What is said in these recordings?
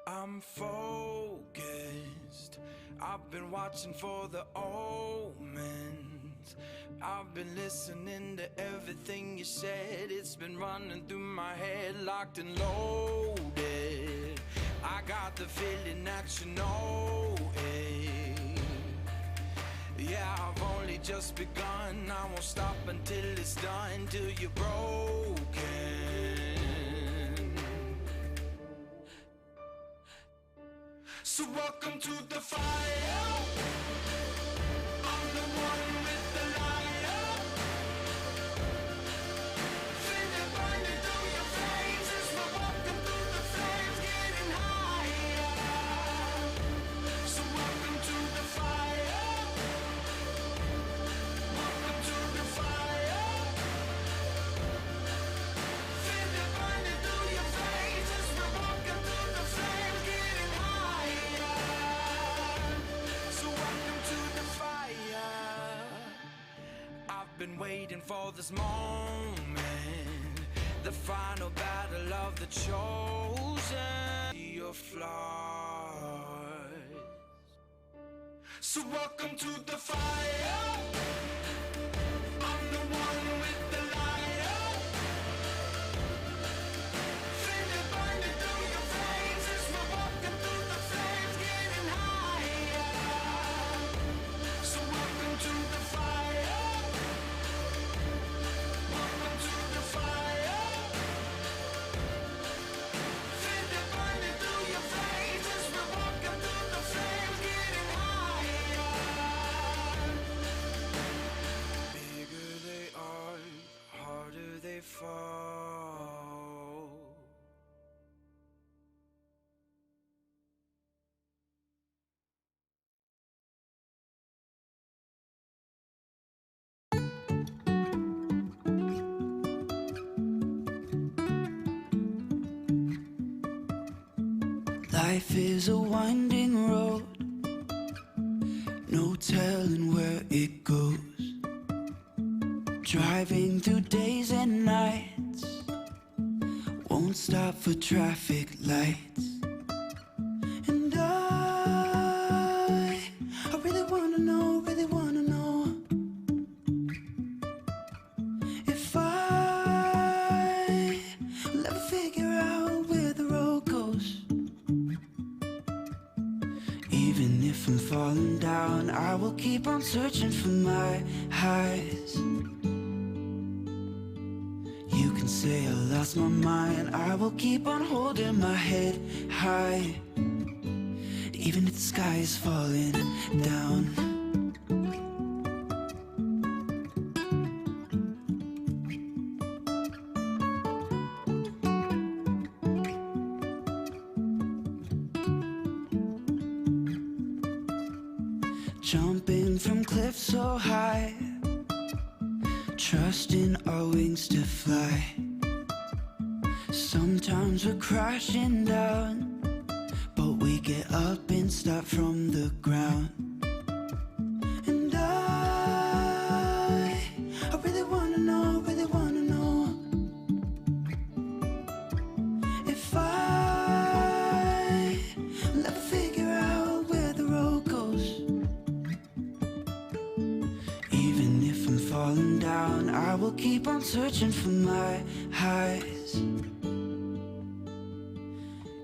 I'm focused. I've been watching for the omens. I've been listening to everything you said. It's been running through my head, locked and loaded. I got the feeling that you know it. Yeah, I've only just begun. I won't stop until it's done, till you're broken. So welcome to the fire. I'm the one with the lighter. Feel it burning through your veins as we're walking through the flames, getting higher. So welcome to the fire. Welcome to the fire. Feel it burning through your veins as we're walking through the flames, getting higher. So welcome to the fire. I've been waiting for this moment, the final battle of the chosen. Your flaws. So welcome to the fire. I'm the one with the lighter. Feel it burning through your veins as we're walking through the flames, getting higher. So welcome to the fire. Welcome to the fire. Feel it burning through your veins as we're walking through the flames, getting higher. Bigger they are, harder they fall. Life is a winding road, no telling where it goes. Driving through days and nights, won't stop for traffic lights. And I really wanna know if I will ever figure out where the road goes. Even if I'm falling down, I will keep on searching for my highs. You can say I lost my mind, I will keep on holding my head high. Even if the sky is falling down. Jumping from cliffs so high, trusting our wings to fly. Sometimes we're crashing down, but we get up and start from the ground. And I really wanna know if I will ever figure out where the road goes. Even if I'm falling down, I will keep on searching for my highs.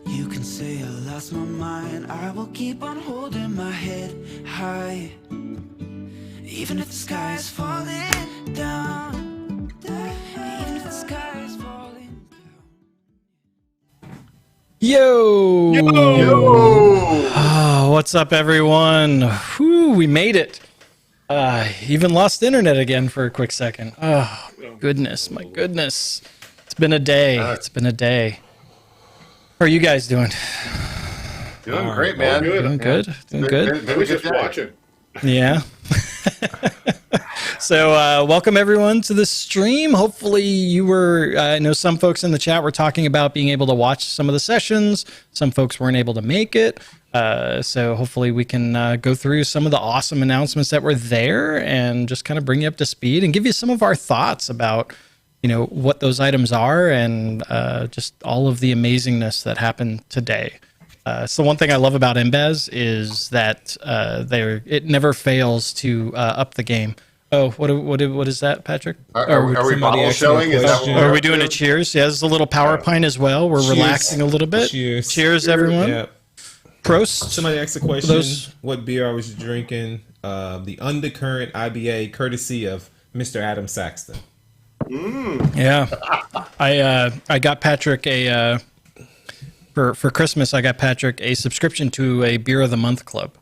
You can say I lost my mind, I will keep on holding my head high. Even if the sky is falling down. Even if the sky is falling down. Yo! Yo! Ah, what's up, everyone? Whew, we made it. Even lost internet again for a quick second. Oh, goodness, my goodness. It's been a day. It's been a day. How are you guys doing? Doing great, man. Doing good? Doing good? I was just watching. Yeah. So welcome everyone to the stream. Hopefully you were, I know some folks in the chat were talking about being able to watch some of the sessions. Some folks weren't able to make it. So hopefully we can go through some of the awesome announcements that were there and just kind of bring you up to speed and give you some of our thoughts about, you know, what those items are and just all of the amazingness that happened today. So one thing I love about MBAS is that it never fails to up the game. Oh, what is that, Patrick? Are we somebody bottle asked me a showing? Is that question. what Are we're we up doing to? a cheers? Yeah, there's a little Power Pint as well. We're Cheers. relaxing a little bit. Cheers. Cheers, everyone. Yeah. Prost. Somebody asked a question. Those- What beer I was drinking? The Undercurrent IBA, courtesy of Mr. Adam Saxton. Yeah, I got Patrick a for Christmas. I got Patrick a subscription to a Beer of the Month club,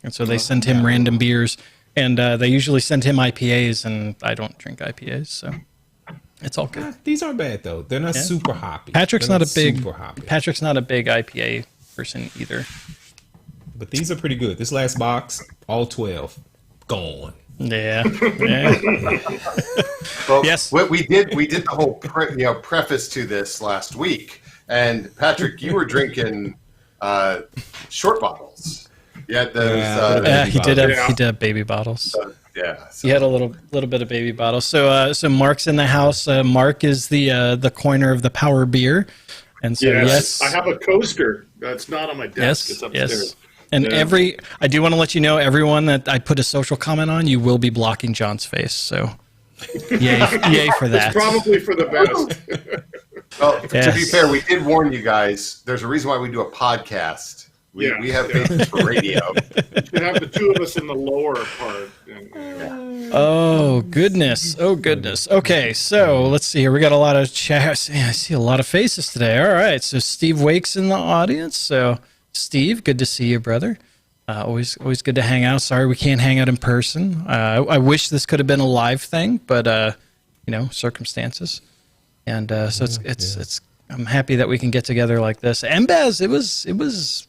and so they send him random beers, and they usually send him IPAs, and I don't drink IPAs, so it's all good. These aren't bad though. They're not super hoppy. Patrick's They're not a big super hoppy. Patrick's not a big IPA person either. But these are pretty good. This last box, all 12, gone. Yeah. Yeah. Well, Yes. what we did the whole preface to this last week, and Patrick, you were drinking short bottles. Yeah, those. Yeah. He did have baby bottles. Yeah. So. He had a little bit of baby bottles. So Mark's in the house. Mark is the coiner of the Power Beer, and so yes, I have a coaster that's not on my desk. It's upstairs. yes. And I do want to let you know, everyone that I put a social comment on, you will be blocking John's face. So, yay for that. It's probably for the best. Well, to be Yes. fair, we did warn you guys. There's a reason why we do a podcast. We have faces for radio. You have the two of us in the lower part. Oh goodness! Okay, so let's see here. We got a lot of chats. Yeah, I see a lot of faces today. All right, so Steve Wake's in the audience. So Steve, good to see you, brother. Always good to hang out. Sorry we can't hang out in person. I wish this could have been a live thing, but circumstances. And so it's. I'm happy that we can get together like this. MBAS, it was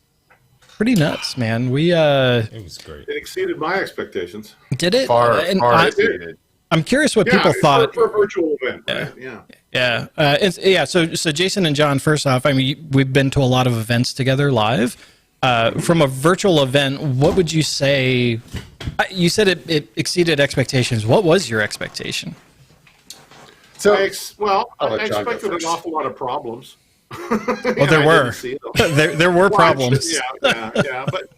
pretty nuts, man. We It was great. It exceeded my expectations. did it. Far I, exceeded. I'm curious what people thought. For a virtual event. Right? Yeah. So Jason and John, first off, I mean, we've been to a lot of events together live. From a virtual event, what would you say? You said it exceeded expectations. What was your expectation? So I I'll let John go expected an first. awtle lot of problems. Well, there were. there were problems. Yeah. But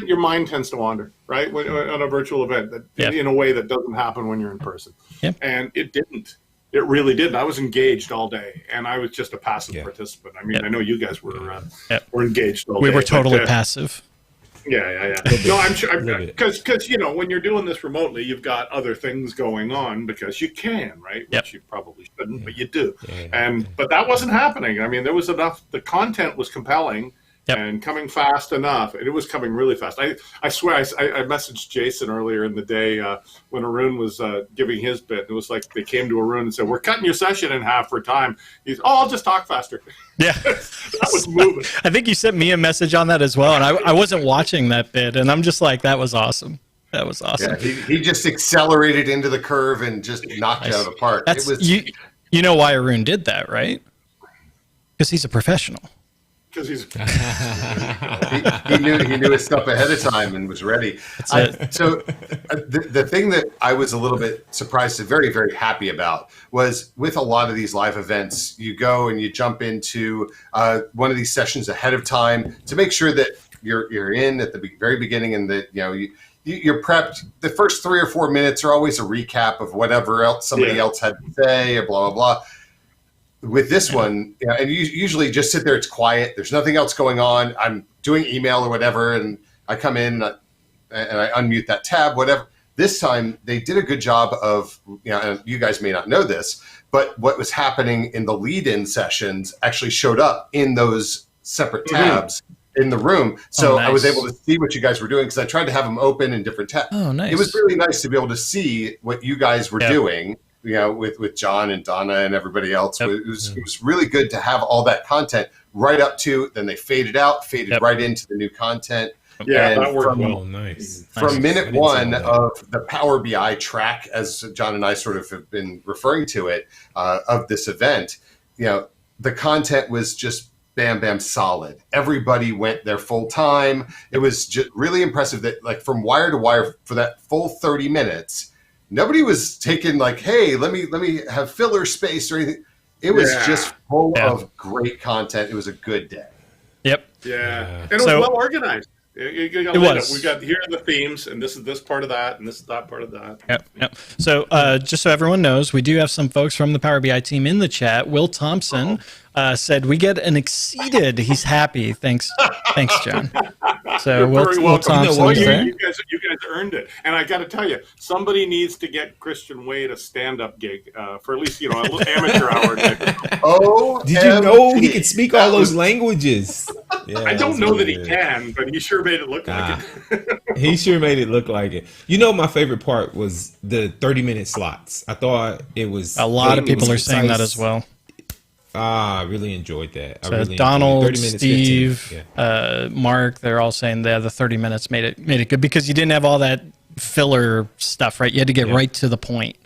your mind tends to wander, right? On a virtual event, in a way that doesn't happen when you're in person. Yep. And it didn't. It really didn't. I was engaged all day, and I was just a passive participant. I mean, I know you guys were engaged all day. We were totally but, passive. Yeah. No, I'm sure because when you're doing this remotely, you've got other things going on because you can, right? Yep. Which you probably shouldn't, but you do. But that wasn't happening. I mean, there was enough. The content was compelling. Yep. And coming fast enough, and it was coming really fast. I swear, I messaged Jason earlier in the day when Arun was giving his bit. It was like they came to Arun and said, "We're cutting your session in half for time." He's, "I'll just talk faster." Yeah. That was moving. I think you sent me a message on that as well, and I wasn't watching that bit, and I'm just like, that was awesome. That was awesome. Yeah, he just accelerated into the curve and just knocked it out of the park. That's It was you know why Arun did that, right? Because he's a professional. Because he's he knew his stuff ahead of time and was ready. The thing that I was a little bit surprised and very, very happy about was with a lot of these live events, you go and you jump into one of these sessions ahead of time to make sure that you're in at the very beginning and that you're prepped. The first 3 or 4 minutes are always a recap of whatever else somebody else had to say or blah blah blah. With this one, and you usually just sit there, it's quiet, there's nothing else going on. I'm doing email or whatever, and I come in and I unmute that tab, whatever. This time, they did a good job of, and you guys may not know this, but what was happening in the lead-in sessions actually showed up in those separate tabs in the room. So nice. I was able to see what you guys were doing because I tried to have them open in different tabs. Oh, nice. It was really nice to be able to see what you guys were doing. With John and Donna and everybody else. Yep. It was really good to have all that content right up to, then they faded right into the new content. Yeah, and that worked well. Nice. From minute one of the Power BI track, as John and I sort of have been referring to it, of this event, the content was just bam, solid. Everybody went there full time. It was just really impressive that like from wire to wire for that full 30 minutes, nobody was taking like, hey, let me have filler space or anything. It was Yeah. just full Yeah. of great content. It was a good day. Yep. Yeah, and it was So- well organized. You got It laid was. out. We got here are the themes, and this is this part of that, and this is that part of that. Yep. So just so everyone knows, we do have some folks from the Power BI team in the chat. Will Thompson said we get an exceeded. He's happy. Thanks, John. So You're Will, very Will welcome. Thompson Well, is there. you guys earned it, and I got to tell you, somebody needs to get Christian Wade a stand-up gig for at least a little amateur hour. Oh, Did you know he could speak all those languages? Yeah, I don't know that he can, but he sure made it look like it. He sure made it look like it. You know, my favorite part was the 30-minute slots. I thought it was A lot of it was people are saying that concise. as well. I really enjoyed that. I So really Donald, enjoyed it. 30 minutes, Steve, 15. Yeah. Mark, they're all saying the 30 minutes made it good because you didn't have all that filler stuff, right? You had to get right to the point.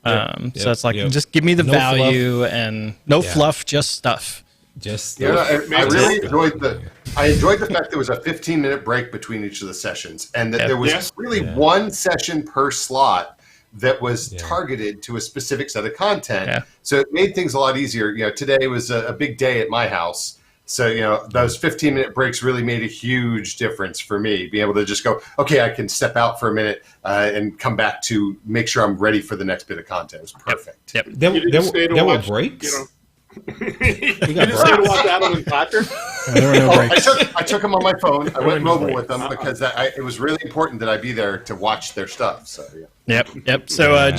So it's like, just give me the No value and no fluff, just stuff. Just I really enjoyed I enjoyed the fact there was a 15-minute break between each of the sessions, and that there was really one session per slot that was targeted to a specific set of content. Yeah. So it made things a lot easier. Today was a big day at my house. So, those 15-minute breaks really made a huge difference for me. Being able to just go, okay, I can step out for a minute and come back to make sure I'm ready for the next bit of content. It was perfect. Yep. There were breaks. You didn't stay to watch Adam and Patrick? There were no breaks. I took them on my phone. I went mobile with them because it was really important that I be there to watch their stuff. So Yep. So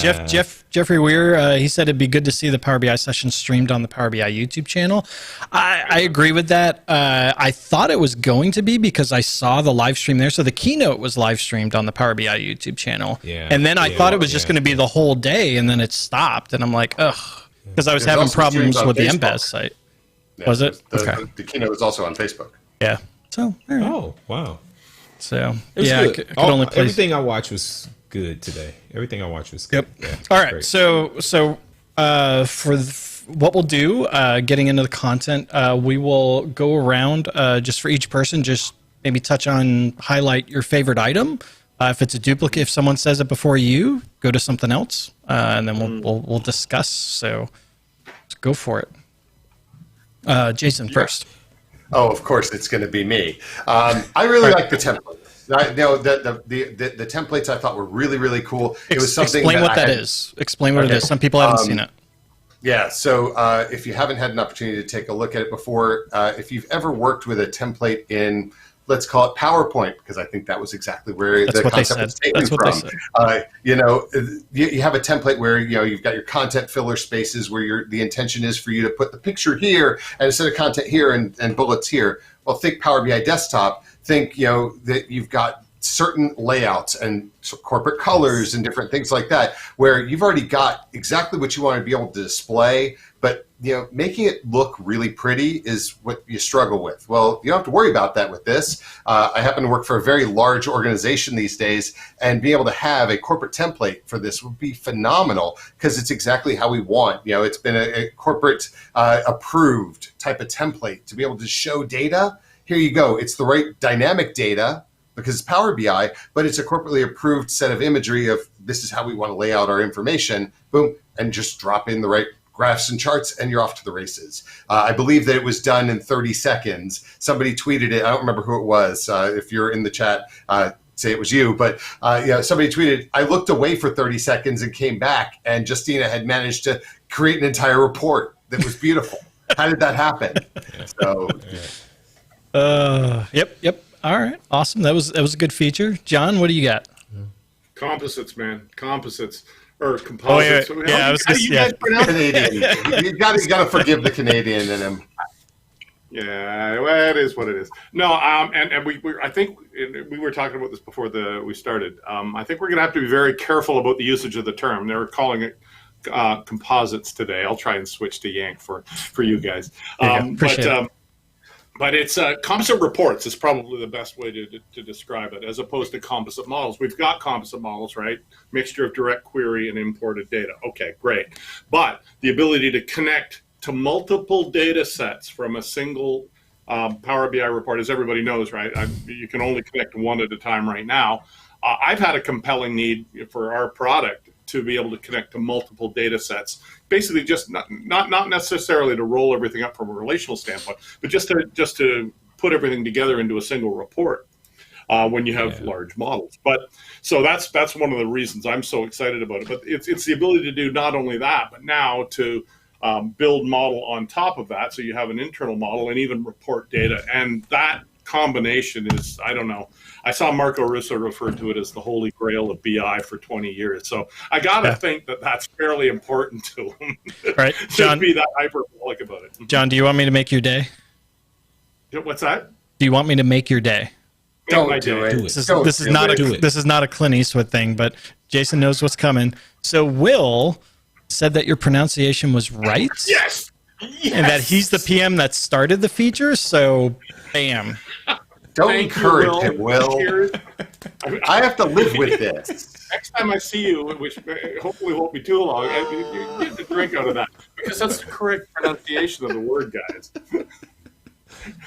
Jeffrey Weir, he said it'd be good to see the Power BI session streamed on the Power BI YouTube channel. I agree with that. I thought it was going to be because I saw the live stream there. So the keynote was live streamed on the Power BI YouTube channel. Yeah. And then I thought it was just going to be the whole day, and then it stopped. And I'm like, ugh, because I was having also problems streams on with the Facebook. MBAS site. yeah, Was it? The keynote was also on Facebook. Yeah. So, all right. Oh, wow. So, It was yeah, good. I could only play. Everything I watched was good today. Everything I watched was good. Yep. Yeah, All right. great. So for what we'll do, getting into the content, we will go around just for each person, just maybe touch on, highlight your favorite item. If it's a duplicate, if someone says it before you, go to something else, and then we'll discuss. So let's go for it. Jason first. Oh, of course, it's going to be me. I really like the templates. The templates I thought were really, really cool. It was something. Explain what that is. Explain what it is. Some people haven't seen it. Yeah. So if you haven't had an opportunity to take a look at it before, if you've ever worked with a template in, let's call it PowerPoint, because I think that was exactly where That's the what they concept was said. taken That's what from. they said. You have a template where you've got your content filler spaces where the intention is for you to put the picture here and a set of content here and bullets here. Well, think Power BI Desktop. Think that you've got certain layouts and corporate colors and different things like that, where you've already got exactly what you want to be able to display, but making it look really pretty is what you struggle with. Well, you don't have to worry about that with this. I happen to work for a very large organization these days, and being able to have a corporate template for this would be phenomenal because it's exactly how we want. It's been a corporate approved type of template to be able to show data. Here you go. It's the right dynamic data, because it's Power BI, but it's a corporately approved set of imagery of this is how we want to lay out our information, boom, and just drop in the right graphs and charts, and you're off to the races. I believe that it was done in 30 seconds. Somebody tweeted it. I don't remember who it was. If you're in the chat, say it was you, but somebody tweeted, I looked away for 30 seconds and came back, and Justina had managed to create an entire report that was beautiful. How did that happen? So, Yep. All right. Awesome. That was a good feature. John, what do you got? Composites, man. Composites. Or composites. Oh, yeah. How do you guys pronounce it? Canadian. You got to forgive the Canadian in him. Yeah, well, it is what it is. No, and we I think we were talking about this before we started. I think we're going to have to be very careful about the usage of the term. They're calling it composites today. I'll try and switch to Yank for you guys. Appreciate it. But it's composite reports is probably the best way to describe it, as opposed to composite models. We've got composite models, right? Mixture of direct query and imported data. Okay, great. But the ability to connect to multiple data sets from a single Power BI report, as everybody knows, right? You can only connect one at a time right now. I've had a compelling need for our product to be able to connect to multiple data sets. Basically, just not necessarily to roll everything up from a relational standpoint, but just to put everything together into a single report when you have large models. But so that's one of the reasons I'm so excited about it. But it's the ability to do not only that, but now to build model on top of that, so you have an internal model and even report data. And that combination is, I don't know, I saw Marco Russo refer to it as the holy grail of BI for 20 years. So I got to think that that's fairly important to him. Right, John. Be that hyperbolic about it. John, do you want me to make your day? What's that? Do you want me to make your day? Don't do it. This is not a Clint Eastwood thing, but Jason knows what's coming. So Will said that your pronunciation was right. Yes. And that he's the PM that started the feature. So, bam. Don't encourage him, Will. I have to live with this. Next time I see you, which hopefully won't be too long, you get the drink out of that, because that's the correct pronunciation of the word, guys.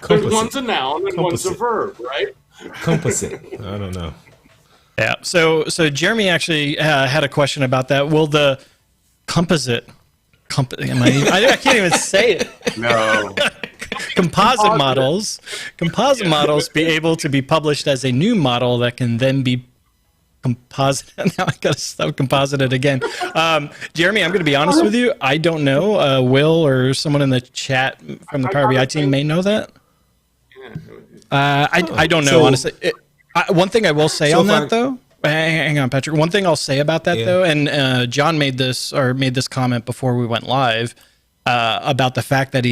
One's a noun and one's a verb, right? Composite. I don't know. Yeah. So Jeremy actually had a question about that. Will the composite? I can't even say it. No. Composite models be able to be published as a new model that can then be composite. Now I gotta stop composited again. Jeremy, I'm gonna be honest with you. I don't know. Will or someone in the chat from the Power BI team may know that. I don't know, honestly. One thing I will say on that though. Hang on, Patrick. One thing I'll say about that though, and John made this comment before we went live. About the fact that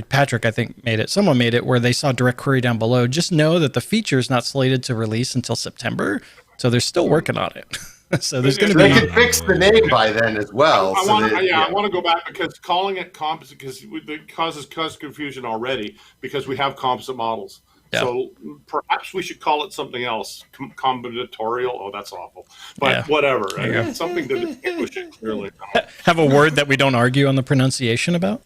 Patrick, I think, someone made it where they saw direct query down below. Just know that the feature is not slated to release until September, so they're still working on it. So there's going to be. They could fix the name by then as well. I want to go back, because calling it composite it causes confusion already, because we have composite models. Yeah. So perhaps we should call it something else, combinatorial. Oh, that's awful. But whatever. Something to distinguish it clearly. Have a word that we don't argue on the pronunciation about.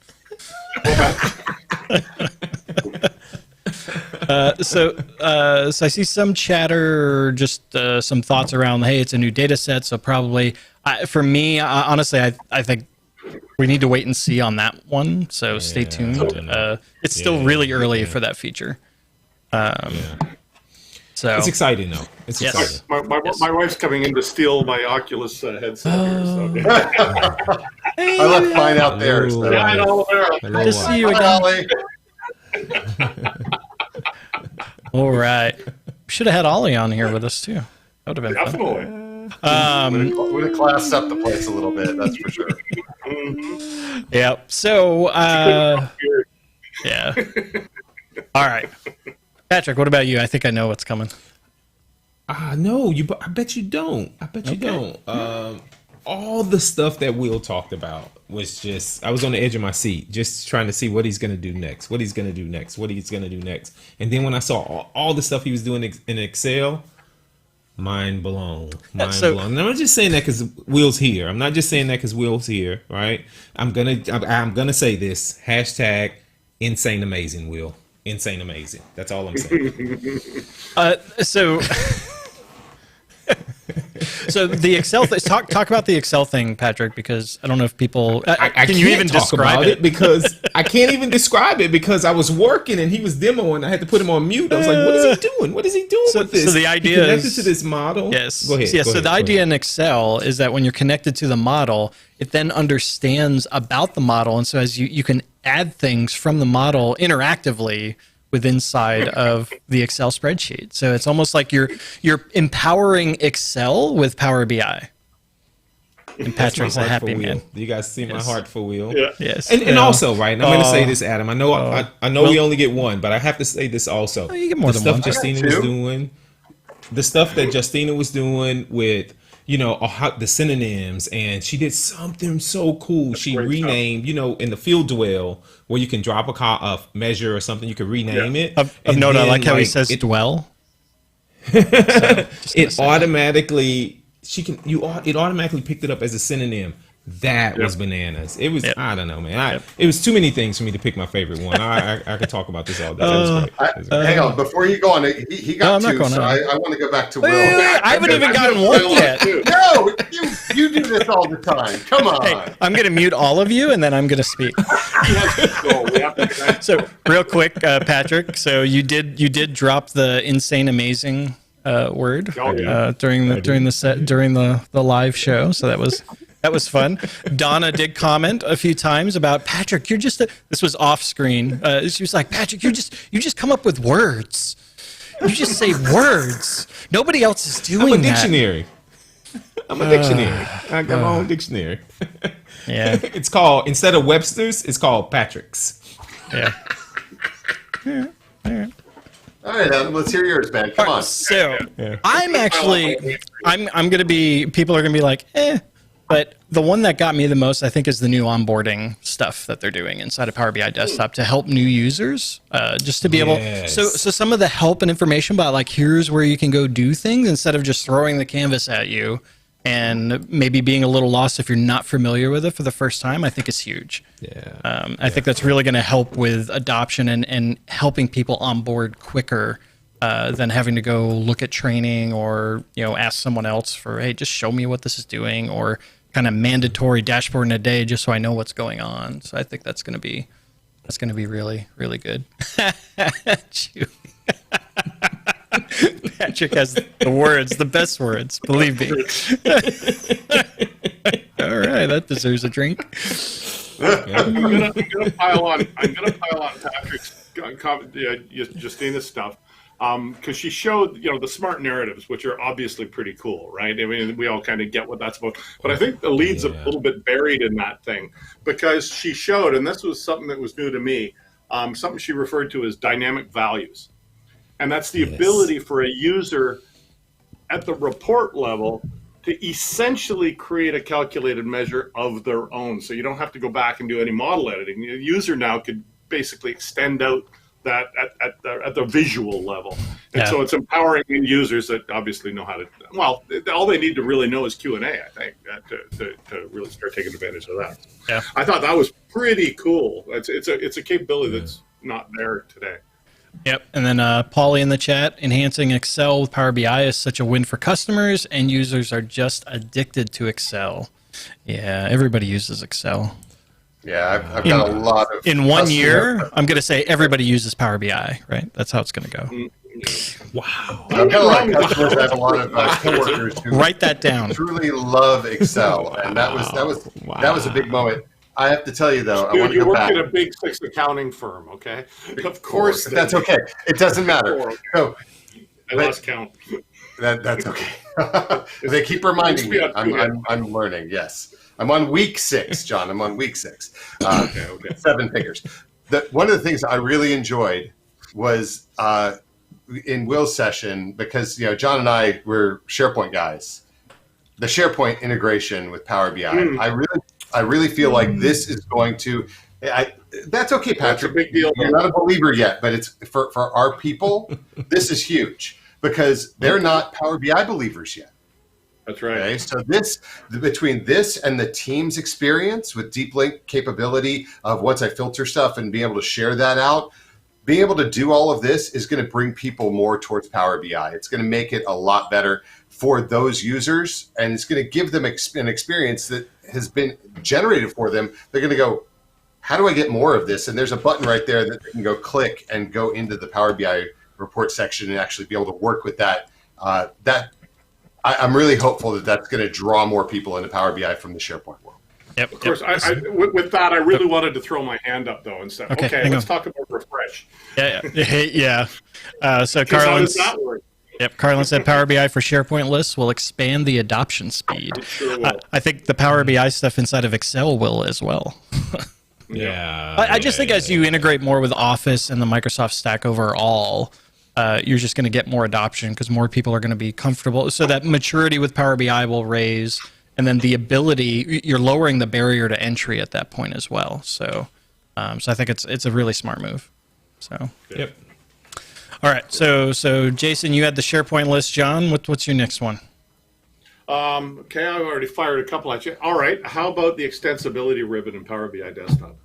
So I see some chatter, just some thoughts around, hey, it's a new data set. So probably, for me, honestly, I think we need to wait and see on that one. So stay tuned. It's still really early for that feature. So it's exciting though. It's exciting. My wife's coming in to steal my Oculus headset here. So. I left mine out there. So. Yeah, I know. Good to see you again. All right. We should have had Ollie on here with us too. That would have been definitely. Would have classed up the place a little bit. That's for sure. Yeah. So. Yeah. All right. Patrick, what about you? I think I know what's coming. No, I bet you don't. You don't. All the stuff that Will talked about was just, I was on the edge of my seat, just trying to see what he's going to do next, what he's going to do next. And then when I saw all the stuff he was doing in Excel, mind blown. And I'm not just saying that because Will's here. I'm not just saying that because Will's here, right? I'm gonna say this, hashtag insane amazing, Will. Insane amazing. That's all I'm saying. So the Excel talk about the Excel thing, Patrick, because I don't know if people can you even describe it, because I can't even describe it because I was working and he was demoing. I had to put him on mute. I was like, what is he doing? What is he doing with this? So the idea connected to this model. Yes. Go ahead. Yes. So the idea in Excel is that when you're connected to the model, it then understands about the model, and so as you can add things from the model interactively inside of the Excel spreadsheet. So it's almost like you're empowering Excel with Power BI. And Patrick's a happy man. You guys see my heart for Will. Yeah. Yes. And also, right, and I'm going to say this, Adam. I know we only get one, but I have to say this also. You get more than one. The stuff that Justina was doing with, the synonyms, and she did something so cool. She renamed, in the field dwell, where you can drop a measure or something, you can rename it. Of note, I like how he says dwell. It automatically picked it up as a synonym. That was bananas. It was, I don't know, man. It was too many things for me to pick my favorite one. I could talk about this all day. That was great. That was great. Hang on, before you go on, he got two, so I want to go back to Will. I haven't even gotten one yet. No, you do this all the time. Come on. Hey, I'm going to mute all of you, and then I'm going to speak. So, real quick, Patrick. So you did drop the insane, amazing word during the live show. So that was fun. Donna did comment a few times about Patrick. You're just this was off screen. She was like, Patrick, you just come up with words. You just say words. Nobody else is doing I'm a dictionary. I'm a dictionary. I got my own dictionary. Yeah. It's called, instead of Webster's, it's called Patrick's. Yeah. All right, Adam, let's hear yours, man. Come on. So I'm actually, I'm going to be, people are going to be like, but the one that got me the most, I think, is the new onboarding stuff that they're doing inside of Power BI Desktop to help new users, just to be able. So some of the help and information about like, here's where you can go do things instead of just throwing the canvas at you and maybe being a little lost if you're not familiar with it for the first time, I think is huge. I think that's really going to help with adoption and helping people onboard quicker than having to go look at training or, ask someone else for, hey, just show me what this is doing, or kind of mandatory dashboard in a day just so I know what's going on. So I think that's going to be really, really good. Patrick has the words, the best words, believe me. All right, that deserves a drink. I'm gonna pile on Patrick's Justina's stuff. Because she showed, the smart narratives, which are obviously pretty cool, right? I mean, we all kind of get what that's about. But I think the lead's a little bit buried in that thing, because she showed, and this was something that was new to me, something she referred to as dynamic values. And that's the ability for a user at the report level to essentially create a calculated measure of their own. So you don't have to go back and do any model editing. The user now could basically extend out that at the visual level. And so it's empowering users that obviously know how to, well, all they need to really know is Q&A, I think, to really start taking advantage of that. Yeah. I thought that was pretty cool. It's a capability that's not there today. Yep. And then Paulie in the chat, enhancing Excel with Power BI is such a win for customers, and users are just addicted to Excel. Yeah, everybody uses Excel. Yeah, I've got a lot of... In 1 year, I'm going to say everybody uses Power BI, right? That's how it's going to go. Wow. I've got a lot of customers. I have a lot of coworkers who write that down. Truly love Excel, and that was a big moment. I have to tell you though, I want to go back. You work at a big six accounting firm, okay? Of course, that's okay. It doesn't matter. So, I lost count. That's okay. They keep reminding me. I'm learning. Yes, I'm on week 6, John. I'm on week 6. Okay. 7 figures. One of the things I really enjoyed was in Will's session, because John and I were SharePoint guys. The SharePoint integration with Power BI. I really feel like this is going to. That's okay, Patrick. That's a big deal. You're not a believer yet, but it's for our people. This is huge because they're not Power BI believers yet. That's right. Okay, so between this and the Teams experience with deep link capability of once I filter stuff and being able to share that out, being able to do all of this is going to bring people more towards Power BI. It's going to make it a lot better for those users, and it's going to give them an experience that has been generated for them. They're going to go, how do I get more of this? And there's a button right there that they can go click and go into the Power BI report section and actually be able to work with that. I'm really hopeful that that's going to draw more people into Power BI from the SharePoint world. Yep. Of course, with that, I really wanted to throw my hand up though and say, okay, let's talk about refresh. Yeah. So Carlin, how does that work? Yep, Carlin said Power BI for SharePoint lists will expand the adoption speed. It sure will. I think the Power BI stuff inside of Excel will as well. I just think as you integrate more with Office and the Microsoft stack overall, you're just going to get more adoption because more people are going to be comfortable. So that maturity with Power BI will raise, and then the ability, you're lowering the barrier to entry at that point as well. So I think it's a really smart move. So yep. All right, so Jason, you had the SharePoint list. John, what's your next one? Okay, I've already fired a couple at you. All right, how about the extensibility ribbon in Power BI Desktop?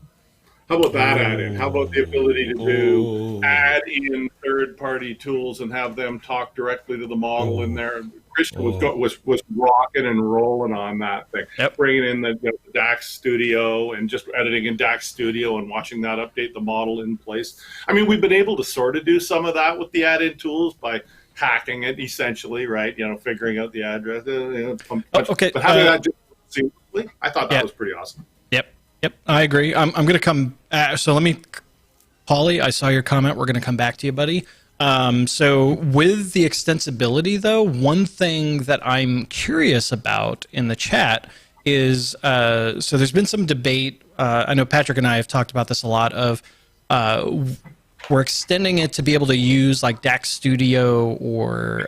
How about that add-in? How about the ability to add in third-party tools and have them talk directly to the model in there? Christian was rocking and rolling on that thing, bringing in the DAX Studio and just editing in DAX Studio and watching that update the model in place. I mean, we've been able to sort of do some of that with the add-in tools by hacking it, essentially, right? Figuring out the address. Okay, but having that just seamlessly, I thought that was pretty awesome. Yep, I agree. I'm going to come. So let me, Paulie, I saw your comment. We're going to come back to you, buddy. So with the extensibility, though, one thing that I'm curious about in the chat is, so there's been some debate. I know Patrick and I have talked about this a lot of, we're extending it to be able to use like DAX Studio or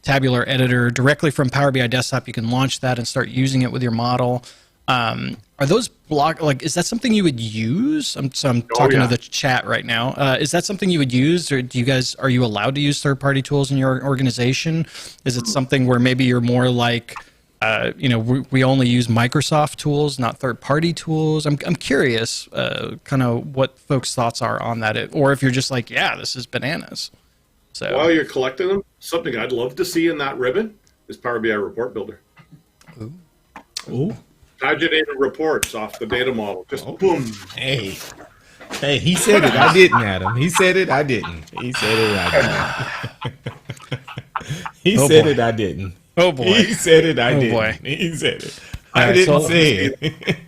Tabular Editor directly from Power BI Desktop. You can launch that and start using it with your model. Are those is that something you would use? I'm talking to the chat right now. Is that something you would use, or are you allowed to use third-party tools in your organization? Is it something where maybe you're more like, we only use Microsoft tools, not third-party tools? I'm curious, kind of what folks' thoughts are on that, or if you're just like, yeah, this is bananas. So while you're collecting them, something I'd love to see in that ribbon is Power BI Report Builder. Ooh. Paginated reports off the data model. Just boom. Hey, he said it. I didn't, Adam. He said it. I didn't. He said it. I didn't. He said it. I didn't. Oh boy. He said it. I didn't. Boy. He said it. I didn't say it.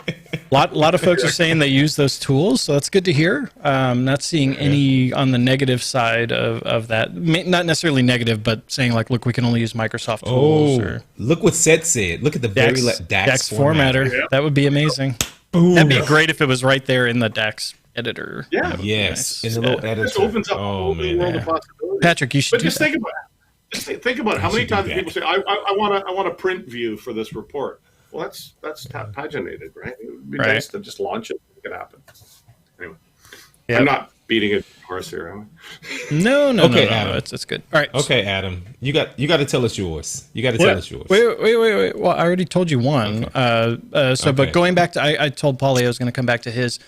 lot of folks are saying they use those tools, so that's good to hear. Not seeing any on the negative side of that. Not necessarily negative, but saying like, look, we can only use Microsoft tools. Or look what Seth said. Look at the DAX formatter. Yeah. That would be amazing. Boom. That'd be great if it was right there in the DAX editor. Yeah. Yes. Nice. In the little editor. This opens up a whole new world of possibilities. Patrick, you should. But just think about it. Just think about how many times people say, "I want a print view for this report." Well, that's paginated, right? It would be nice to just launch it and make it happen. Anyway, I'm not beating a horse here, am I? No, Adam. It's good. All right. Okay, Adam, you got to tell us yours. You got to tell us yours. Wait. Well, I already told you one. Okay. But going back to, I told Paulie I was going to come back to his.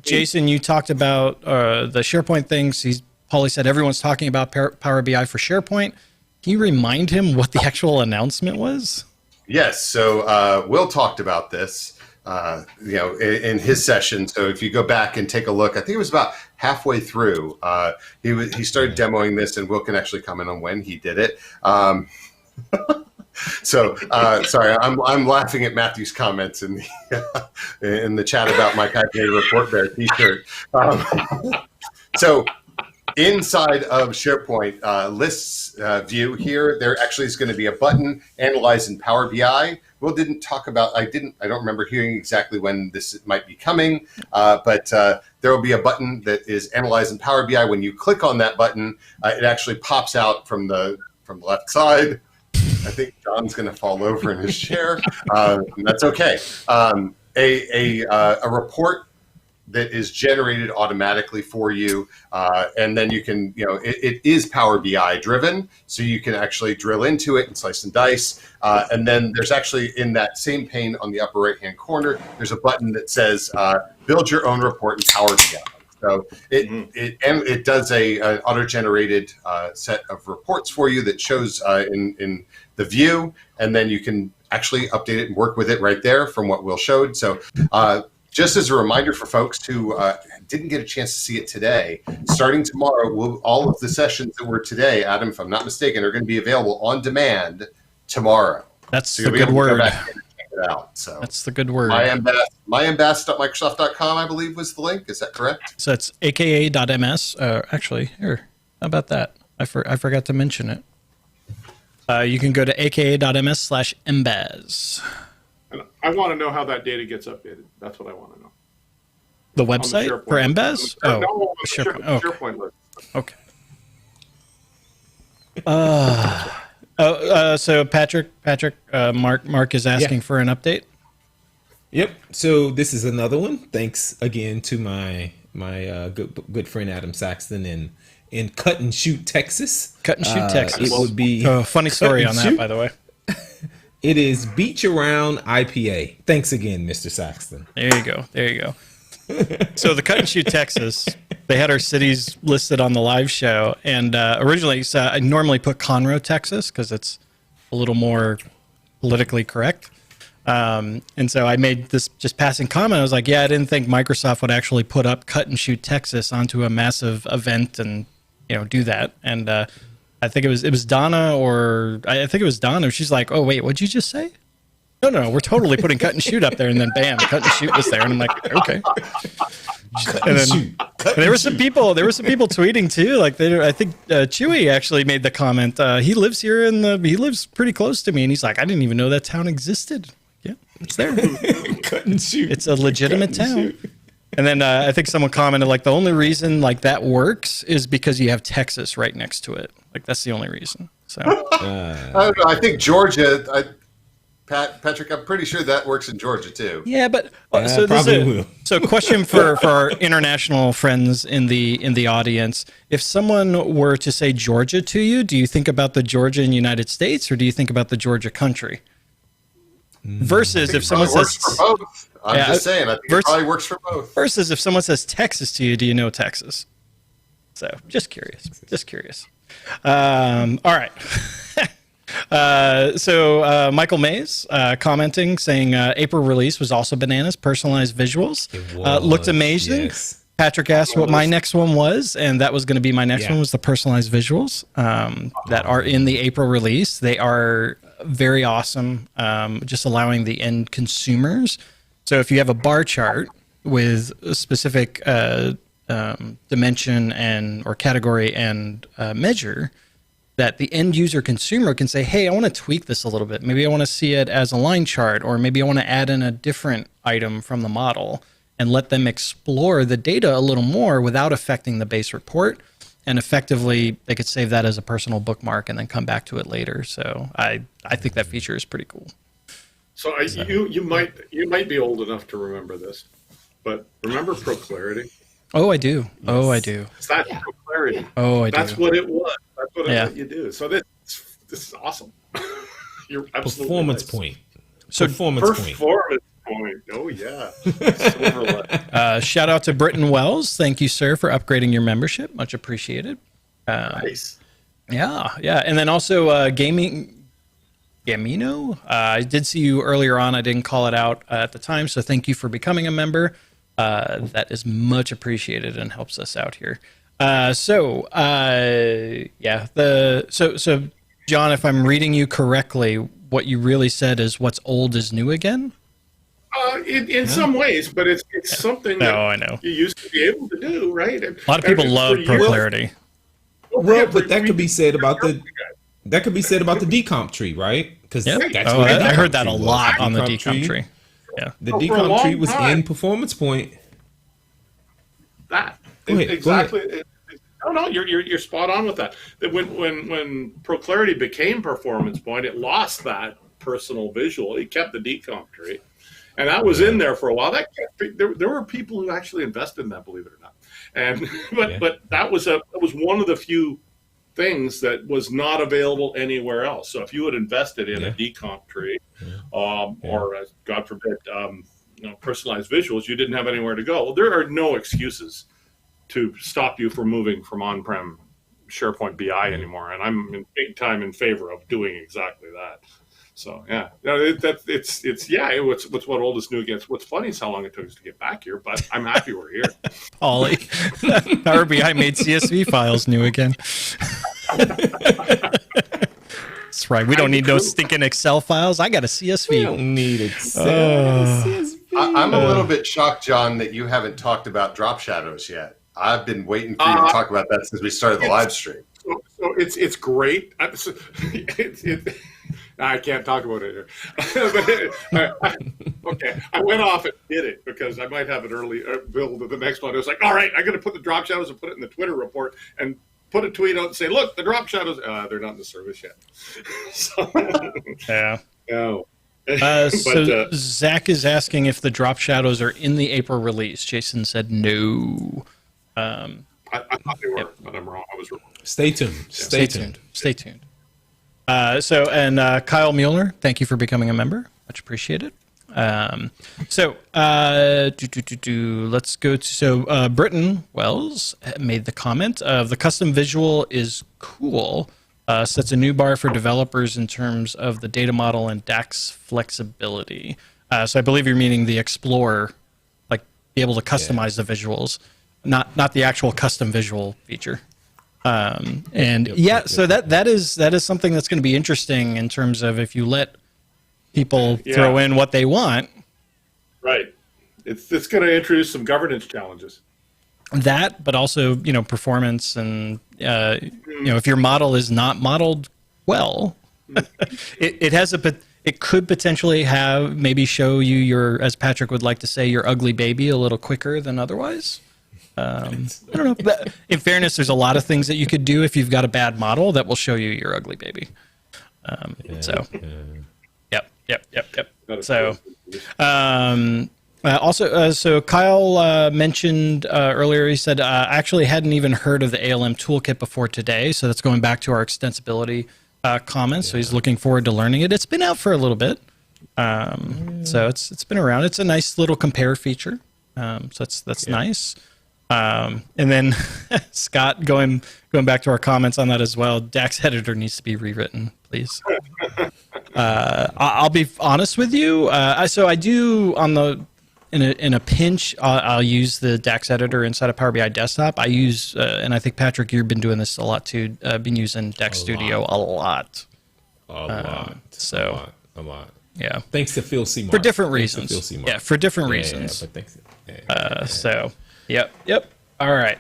Jason, you talked about the SharePoint things. Paulie said everyone's talking about Power BI for SharePoint. Can you remind him what the actual announcement was? Yes. So Will talked about this, in his session. So if you go back and take a look, I think it was about halfway through. He started demoing this, and Will can actually comment on when he did it. Sorry, I'm laughing at Matthew's comments in the chat about my Paginated Report Bear T-shirt. So inside of SharePoint lists view here, there actually is going to be a button, Analyze in Power BI. Will didn't talk about, I don't remember hearing exactly when this might be coming, but there will be a button that is Analyze in Power BI. When you click on that button, it actually pops out from the left side. I think John's going to fall over in his chair. That's okay. A report that is generated automatically for you. And then you can, it is Power BI driven. So you can actually drill into it and slice and dice. And then there's actually in that same pane on the upper right-hand corner, there's a button that says, build your own report in Power BI. So it does an auto-generated set of reports for you that shows in the view, and then you can actually update it and work with it right there from what Will showed. So just as a reminder for folks who didn't get a chance to see it today, starting tomorrow, all of the sessions that were today, Adam, if I'm not mistaken, are going to be available on demand tomorrow. That's the good word. Out. So that's the good word. MyMBAS.Microsoft.com, I believe, was the link. Is that correct? So it's AKA.MS. Actually, here, how about that? I forgot to mention it. You can go to AKA.MS/MBAS. And I want to know how that data gets updated. That's what I want to know. The website for MBAS? SharePoint list. Okay. So Patrick, Mark is asking for an update. Yep. So this is another one. Thanks again to my good friend Adam Saxton in Cut and Shoot, Texas. Cut and Shoot, Texas. It would be funny story on that, by the way. It is Beach Around IPA. Thanks again, Mr. Saxton. There you go. There you go. So the Cut and Shoot Texas, they had our cities listed on the live show, and originally, so I normally put Conroe, Texas, because it's a little more politically correct. And so I made this just passing comment. I was like, yeah, I didn't think Microsoft would actually put up Cut and Shoot Texas onto a massive event and do that. And I think it was Donna, or I think it was Donna. She's like, oh wait, what'd you just say? No, we're totally putting Cut and Shoot up there, and then bam, Cut and Shoot was there, and I'm like, okay. And then there were some people tweeting too. Like I think Chewy actually made the comment. He lives here he lives pretty close to me, and he's like, I didn't even know that town existed. Yeah, it's there. Cut and Shoot. It's a legitimate town. And then I think someone commented like the only reason like that works is because you have Texas right next to it. Like that's the only reason. So I don't know. I think Georgia. Patrick, I'm pretty sure that works in Georgia too. yeah, but so question for our international friends in the audience: if someone were to say Georgia to you, do you think about the Georgia in the United States, or do you think about the Georgia country? Versus if someone says for both. I'm just saying, I think it probably works for both. Versus if someone says Texas to you, do you know Texas? So just curious. All right. So Michael Mays commenting, saying April release was also bananas. Personalized visuals looked amazing. Yes. Patrick asked what my next one was, and that was going to be my next one, was the personalized visuals that are in the April release. They are very awesome, just allowing the end consumers. So if you have a bar chart with a specific dimension or category and measure, that the end user consumer can say, hey, I want to tweak this a little bit. Maybe I want to see it as a line chart, or maybe I want to add in a different item from the model, and let them explore the data a little more without affecting the base report. And effectively, they could save that as a personal bookmark and then come back to it later. So I think that feature is pretty cool. So you might be old enough to remember this, but remember ProClarity? Oh, I do. Yes. Oh, I do. That's ProClarity. Oh, I do. That's what it was. That's what it let you do. So this is awesome. You're absolutely Performance nice. point. So Performance point. Oh yeah. Silverlight. Shout out to Britton Wells. Thank you, sir, for upgrading your membership. Much appreciated. Nice. Yeah. And then also Gamino. I did see you earlier on. I didn't call it out at the time, so thank you for becoming a member. That is much appreciated and helps us out here. So John, if I'm reading you correctly, what you really said is what's old is new again? In some ways, but it's something that I know. you used to be able to do, right? A lot of people love ProClarity. Well, but that could be said about the decomp tree, right? Because I heard that a lot on the decomp tree. Yeah, the decomp tree was in Performance Point. That Go ahead, exactly. No, you're spot on with that. That when ProClarity became Performance Point, it lost that personal visual. It kept the decomp tree, and that was in there for a while. There were people who actually invested in that, believe it or not. And but that was one of the few things that was not available anywhere else. So if you had invested in a decomp tree, or God forbid, personalized visuals, you didn't have anywhere to go. Well, there are no excuses to stop you from moving from on-prem SharePoint BI anymore. And I'm big time in favor of doing exactly that. So it's what old is new again. What's funny is how long it took us to get back here, but I'm happy we're here. Ollie, Power BI made CSV files new again. That's right. We don't need no stinking Excel files. I got a CSV. We don't need Excel. I'm a little bit shocked, John, that you haven't talked about drop shadows yet. I've been waiting for you to talk about that since we started the live stream. So it's great. I can't talk about it here. Okay, I went off and did it because I might have an early build of the next one. I was like, all right, I'm going to put the drop shadows and put it in the Twitter report and put a tweet out and say, look, the drop shadows, they're not in the service yet. No. So Zach is asking if the drop shadows are in the April release. Jason said no. I thought they were, but I'm wrong. I was wrong. Stay tuned. Stay tuned. Kyle Mueller, thank you for becoming a member. Much appreciated. Let's go to, Britton Wells made the comment of the custom visual is cool. Sets a new bar for developers in terms of the data model and DAX flexibility. So I believe you're meaning the Explorer, like be able to customize the visuals, not the actual custom visual feature. So that is something that's going to be interesting in terms of if you let people throw in what they want. Right. It's going to introduce some governance challenges. That, but also, performance and, if your model is not modeled well, it could potentially maybe show you your, as Patrick would like to say, your ugly baby a little quicker than otherwise. I don't know. But in fairness, there's a lot of things that you could do if you've got a bad model that will show you your ugly baby. Yep. So, so Kyle mentioned earlier, he said, I actually hadn't even heard of the ALM toolkit before today. So that's going back to our extensibility comments. So he's looking forward to learning it. It's been out for a little bit. So it's been around. It's a nice little compare feature. So that's nice. And then Scott, going back to our comments on that as well, DAX editor needs to be rewritten, please. I'll be honest with you. So I do in a pinch, I'll use the DAX editor inside of Power BI Desktop. I use, and I think Patrick, you've been doing this a lot too. Been using DAX Studio a lot. A lot. Yeah. Thanks to Phil Seymour. For different reasons. Yeah, for different reasons. But thanks. So, yep. All right.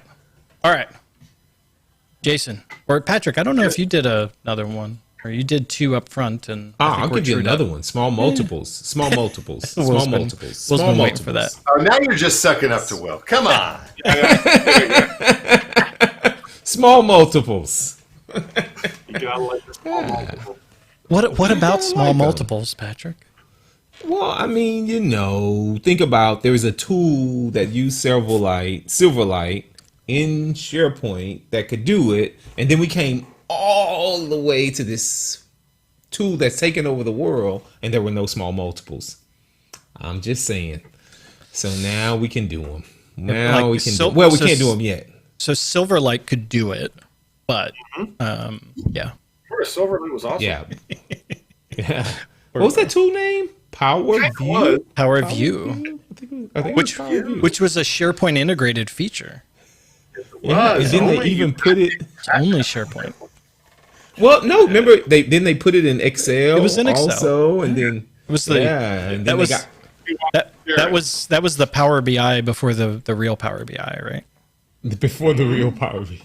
Jason or Patrick, I don't know if you did another one or you did two up front, and I'll give you another one. Small multiples. Small multiples. Small multiples for that. Oh, now you're just sucking up to Will. Come on. Small multiples. You gotta like the small multiple. What about small multiples, Patrick? Well, I mean, think about there's a tool that used Silverlight in SharePoint that could do it, and then we came all the way to this tool that's taken over the world, and there were no small multiples. I'm just saying. So now we can do them. We can't do them yet. So Silverlight could do it, but yeah. Silverlight was awesome. Yeah. What was that tool name? Power View. Power View. I think which was a SharePoint integrated feature. Yeah, and then they even put it. It's only SharePoint. Well, no, remember they put it in Excel. It was in Excel also, and then it was that was the Power BI before the real Power BI, right? Before the real Power BI.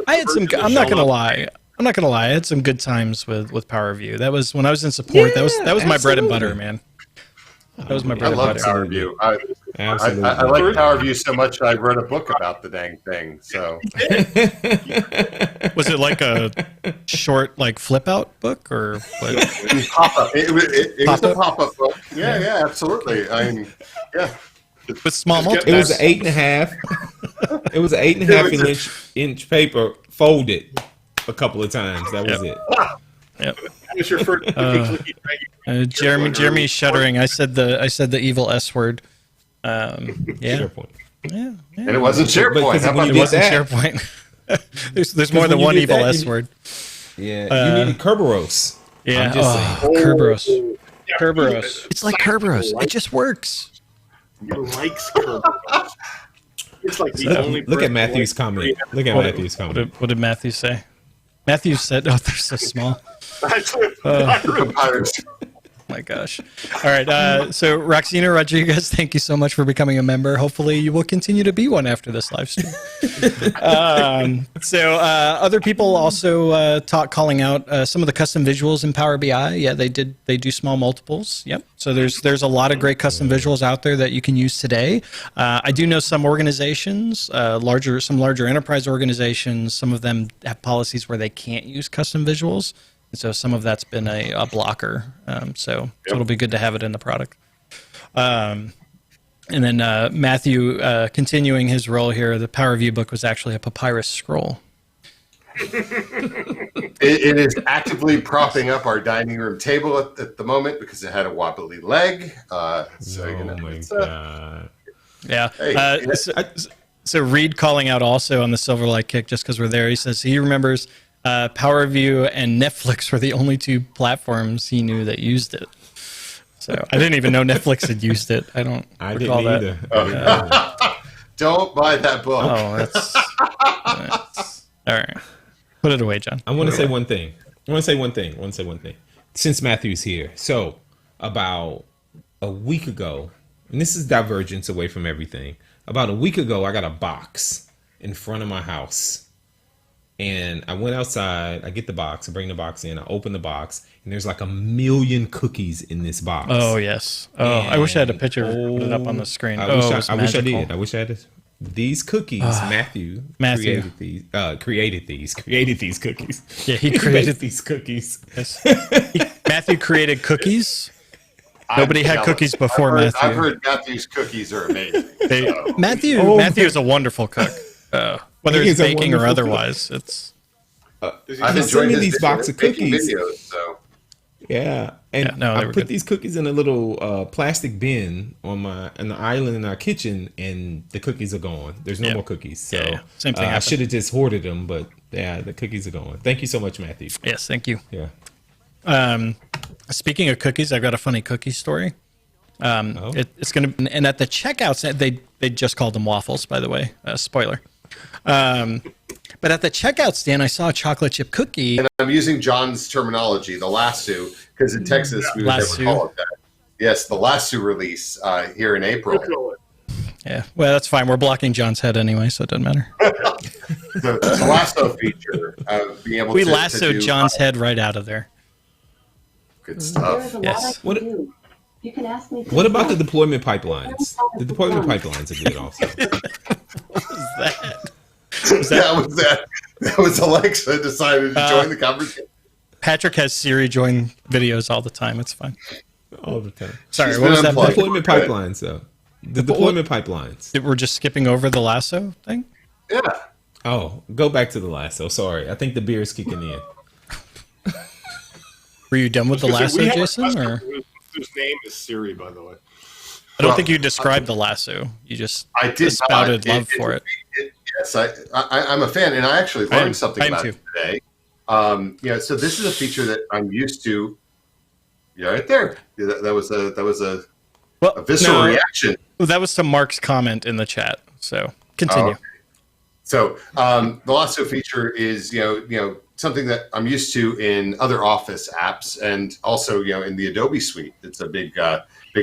I had some. I'm not gonna lie. I had some good times with Power View. That was when I was in support. Yeah, that was my bread and butter, man. That was my bread and butter. I love Power View. I like Power View so much I wrote a book about the dang thing. So was it like a short flip out book or what? Pop up? It was a pop up book. Yeah, absolutely. I mean, yeah. With small multiples. It was an 8.5. It was an 8.5 inch paper folded a couple of times. That was it. Yep. What's your first? Jeremy's shuddering. I said the evil S word. Yeah. SharePoint. Yeah. And it wasn't SharePoint. It wasn't SharePoint. there's more than one evil S word. Yeah. You needed Kerberos. Yeah. Kerberos. Kerberos. It's like Kerberos. It just works. He likes Kerberos. It's like the only. Look at Matthew's comment. What did Matthew say? Matthew said, "Oh, they're so small." My gosh. All right. So Roxina Rodriguez, thank you so much for becoming a member. Hopefully you will continue to be one after this live stream. Other people also calling out some of the custom visuals in Power BI. Yeah, they do small multiples. Yep. So there's a lot of great custom visuals out there that you can use today. I do know some organizations, some larger enterprise organizations, some of them have policies where they can't use custom visuals. So some of that's been a blocker. So it'll be good to have it in the product. And then Matthew, continuing his role here, the Power View book was actually a papyrus scroll. It is actively propping up our dining room table at the moment because it had a wobbly leg. So, you know, my God. Yeah. Hey, So Reed calling out also on the Silverlight kick, just because we're there. He says he remembers Power View and Netflix were the only two platforms he knew that used it. So I didn't even know Netflix had used it. I recall didn't that. either. don't buy that book. Oh, that's all right. Put it away, John. I want to say one thing. Since Matthew's here. So about a week ago, and this is divergence away from everything. About a week ago, I got a box in front of my house. And I went outside, I get the box, I bring the box in, I open the box, and there's like 1 million cookies in this box. Oh, yes. Oh, I wish I had a picture. Put it up on the screen. I wish I did. I wish I had these cookies. Matthew created these cookies. Yeah, he created these cookies. Yes. Matthew created cookies. Nobody had cookies before Matthew. I've heard Matthew's cookies are amazing. Matthew is a wonderful cook. Whether it's baking or otherwise, it's. I've He sent enjoyed me his these box of baking cookies. videos, so. Yeah, and Yeah, no, they I were put good. these cookies in a little plastic bin on the island in our kitchen, and the cookies are gone. There's no Yeah. more cookies. So Yeah. Same thing I happened. should have just hoarded them, but yeah, the cookies are gone. Thank you so much, Matthew. Yes, thank you. Yeah. Speaking of cookies, I've got a funny cookie story. It's gonna, and at the checkouts, they just called them waffles, by the way. Spoiler. But at the checkout stand, I saw a chocolate chip cookie. And I'm using John's terminology, the lasso, because in Texas we would Lasso. never call it that. Yes, the lasso release here in April. Yeah, well, that's fine. We're blocking John's head anyway, so it doesn't matter. The lasso feature of being able We to lassoed do, John's head right out of there. good There's stuff. a Yes. lot I can What- do. You can ask me. What about the deployment pipelines? The deployment pipelines are good also. That was Alexa decided to join the conversation. Patrick has Siri join videos all the time. It's fine. All the time. Sorry, She's what was been that? unplugged. Deployment pipelines, though. The deployment pipelines. We're just skipping over the lasso thing. Yeah. Oh, go back to the lasso. Sorry, I think the beer is kicking in. Were you done with the lasso, We have a Jason? customer Or whose name is Siri, by the way. I don't think you described the lasso. You just I did spouted not. love for it. Yes, I'm a fan, and I actually I am- learned something I am about too. it today. So this is a feature that I'm used to. Yeah, right there. Yeah, that was a Well, visceral no, reaction. that was to Mark's comment in the chat. So continue. okay. So the lasso feature is something that I'm used to in other Office apps, and also in the Adobe suite. It's a big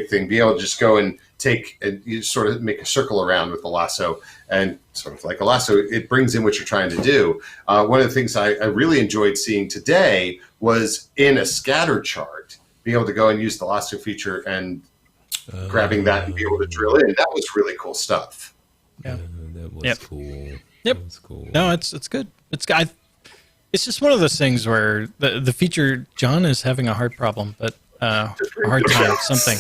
thing. Be able to just go and take and you sort of make a circle around with the lasso, and sort of like a lasso, it brings in what you're trying to do. One of the things I really enjoyed seeing today was in a scatter chart, being able to go and use the lasso feature and grabbing that and be able to drill in. That was really cool stuff. Yeah. That was Yep. cool. Yep. That was cool. No, it's good. It's just one of those things where the feature John is having a heart problem, but a hard time, something.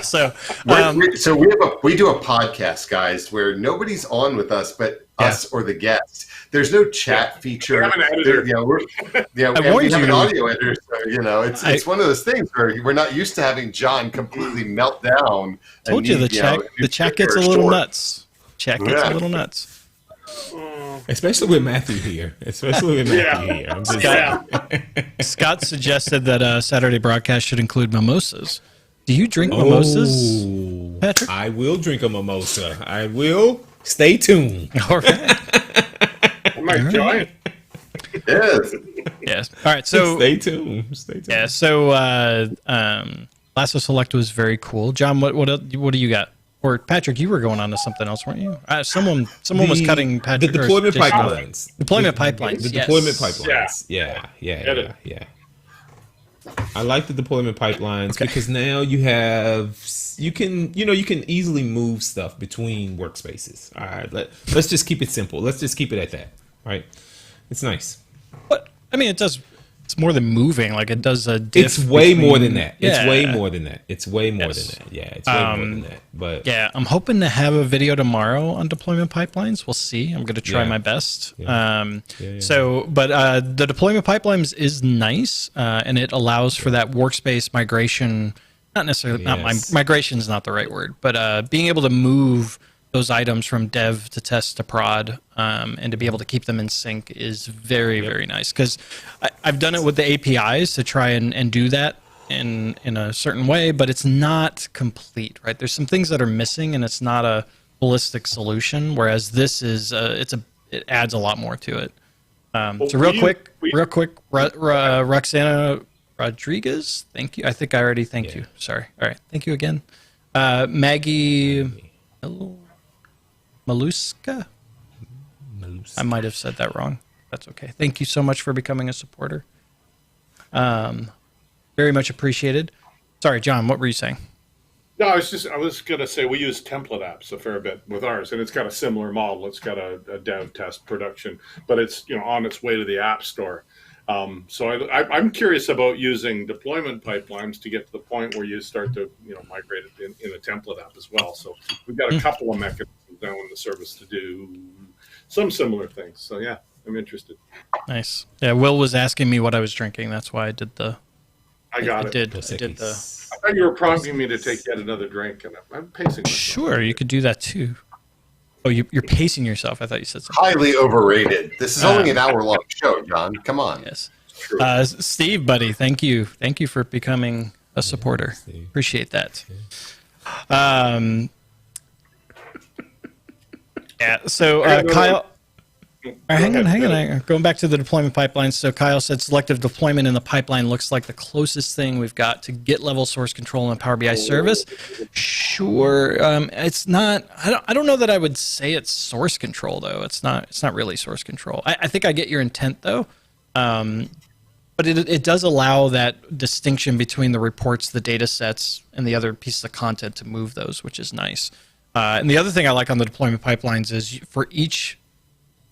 So So we do a podcast, guys, where nobody's on with us but us or the guest. There's no chat feature. We have an editor. We warned have an you. audio editor. So, it's one of those things where we're not used to having John completely melt down. told you the chat gets a little nuts. Chat gets a little nuts. Especially with Matthew here. I'm just Scott suggested that Saturday broadcast should include mimosas. Do you drink mimosas, Oh, Patrick? I will drink a mimosa. I will. Stay tuned. All right. I might join. Yes. Yes. All right. So Stay tuned. Stay tuned. yeah. So Lasso Select was very cool. John, what do you got? Or Patrick, you were going on to something else, weren't you? Someone was cutting Patrick. The or deployment Jason off. pipelines. Deployment pipelines. The yes. deployment pipelines. Yeah. I like the deployment pipelines because now you can easily move stuff between workspaces. All right, let's just keep it simple. Let's just keep it at that. All right, it's nice. But I mean, it does it's more than moving. Like it does a diff. It's way between- more than that. It's Yeah. way more than that. It's way more Yes. than that. Yeah, it's way more than that. But Yeah, I'm hoping to have a video tomorrow on deployment pipelines. We'll see. I'm going to try Yeah. my best. Yeah. So, but the deployment pipelines is nice, and it allows for that workspace migration. Not necessarily, Yes. migration is not the right word, but being able to move those items from dev to test to prod, and to be able to keep them in sync is very, very nice. Because I've done it with the APIs to try and do that in a certain way, but it's not complete, right? There's some things that are missing, and it's not a holistic solution. Whereas this is, it adds a lot more to it. So real quick, Roxana Rodriguez, thank you. I think I already thanked you. Sorry. All right, thank you again. Maggie Maluska. I might have said that wrong. That's okay. Thank you so much for becoming a supporter. Very much appreciated. Sorry, John, what were you saying? No, I was going to say we use template apps a fair bit with ours, and it's got a similar model. It's got a dev test production, but it's on its way to the app store. So I'm curious about using deployment pipelines to get to the point where you start to migrate it in a template app as well. So we've got a couple of mechanisms now in the service to do some similar things. So yeah, I'm interested. Nice. Yeah, Will was asking me what I was drinking. That's why I did the. I got it. I did the. I thought you were prompting me to take yet another drink, and I'm pacing myself. Sure, you could do that too. Oh, you're pacing yourself. I thought you said something. Highly overrated. This is only an hour-long show, John. Come on. Yes. Steve, buddy, thank you. Thank you for becoming a supporter. Appreciate that. Yeah. So Kyle. Hang on. Going back to the deployment pipeline. So Kyle said selective deployment in the pipeline looks like the closest thing we've got to git-level source control in Power BI Service. Sure. It's not. I don't know that I would say it's source control though. It's not really source control. I think I get your intent though. But it does allow that distinction between the reports, the data sets, and the other pieces of content to move those, which is nice. And the other thing I like on the deployment pipelines is for each,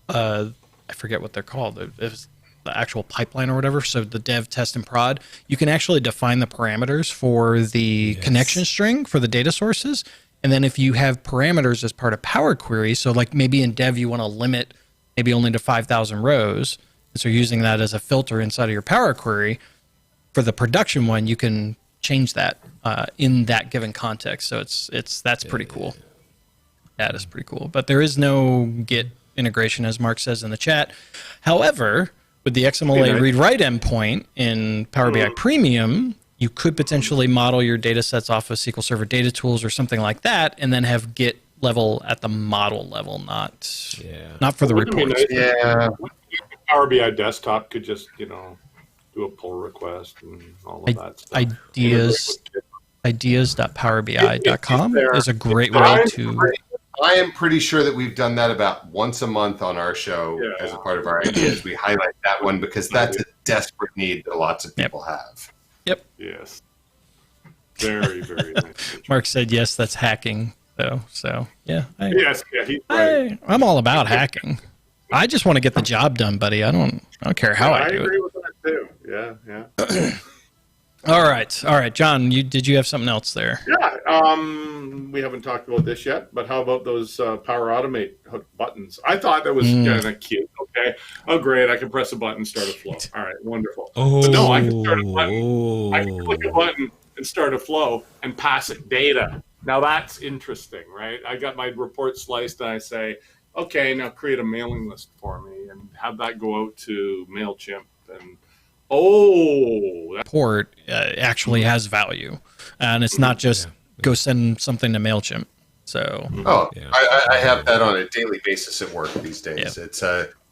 I forget what they're called, it's the actual pipeline or whatever, so the dev, test, and prod, you can actually define the parameters for the connection string for the data sources. And then if you have parameters as part of Power Query, so like maybe in dev you want to limit maybe only to 5,000 rows, so using that as a filter inside of your Power Query, for the production one, you can change that in that given context. So that's pretty cool. That is pretty cool. But there is no Git integration, as Mark says in the chat. However, with the XMLA read-write endpoint in Power BI Premium, you could potentially model your data sets off of SQL Server Data Tools or something like that, and then have Git level at the model level, not for the reports. Yeah. Power BI desktop could just do a pull request and all of that stuff. Ideas.powerbi.com is a great way to. I am pretty sure that we've done that about once a month on our show as a part of our ideas. We highlight that one because that's a desperate need that lots of people have. Yep. Yes. Very, very nice. Mark said, yes, that's hacking, though. So, yeah. He's right. I'm all about hacking. I just want to get the job done, buddy. I don't care how I do it. I agree with that, too. Yeah. All right, John. Did you have something else there? Yeah, we haven't talked about this yet, but how about those Power Automate hook buttons? I thought that was kind of cute. Okay, oh great, I can press a button, start a flow. All right, wonderful. But no, I can start a button. I can click a button and start a flow and pass it data. Now that's interesting, right? I got my report sliced, and I say, okay, now create a mailing list for me and have that go out to MailChimp and. That report actually has value, and it's not just go send something to MailChimp. So, I have that on a daily basis at work these days. Yeah.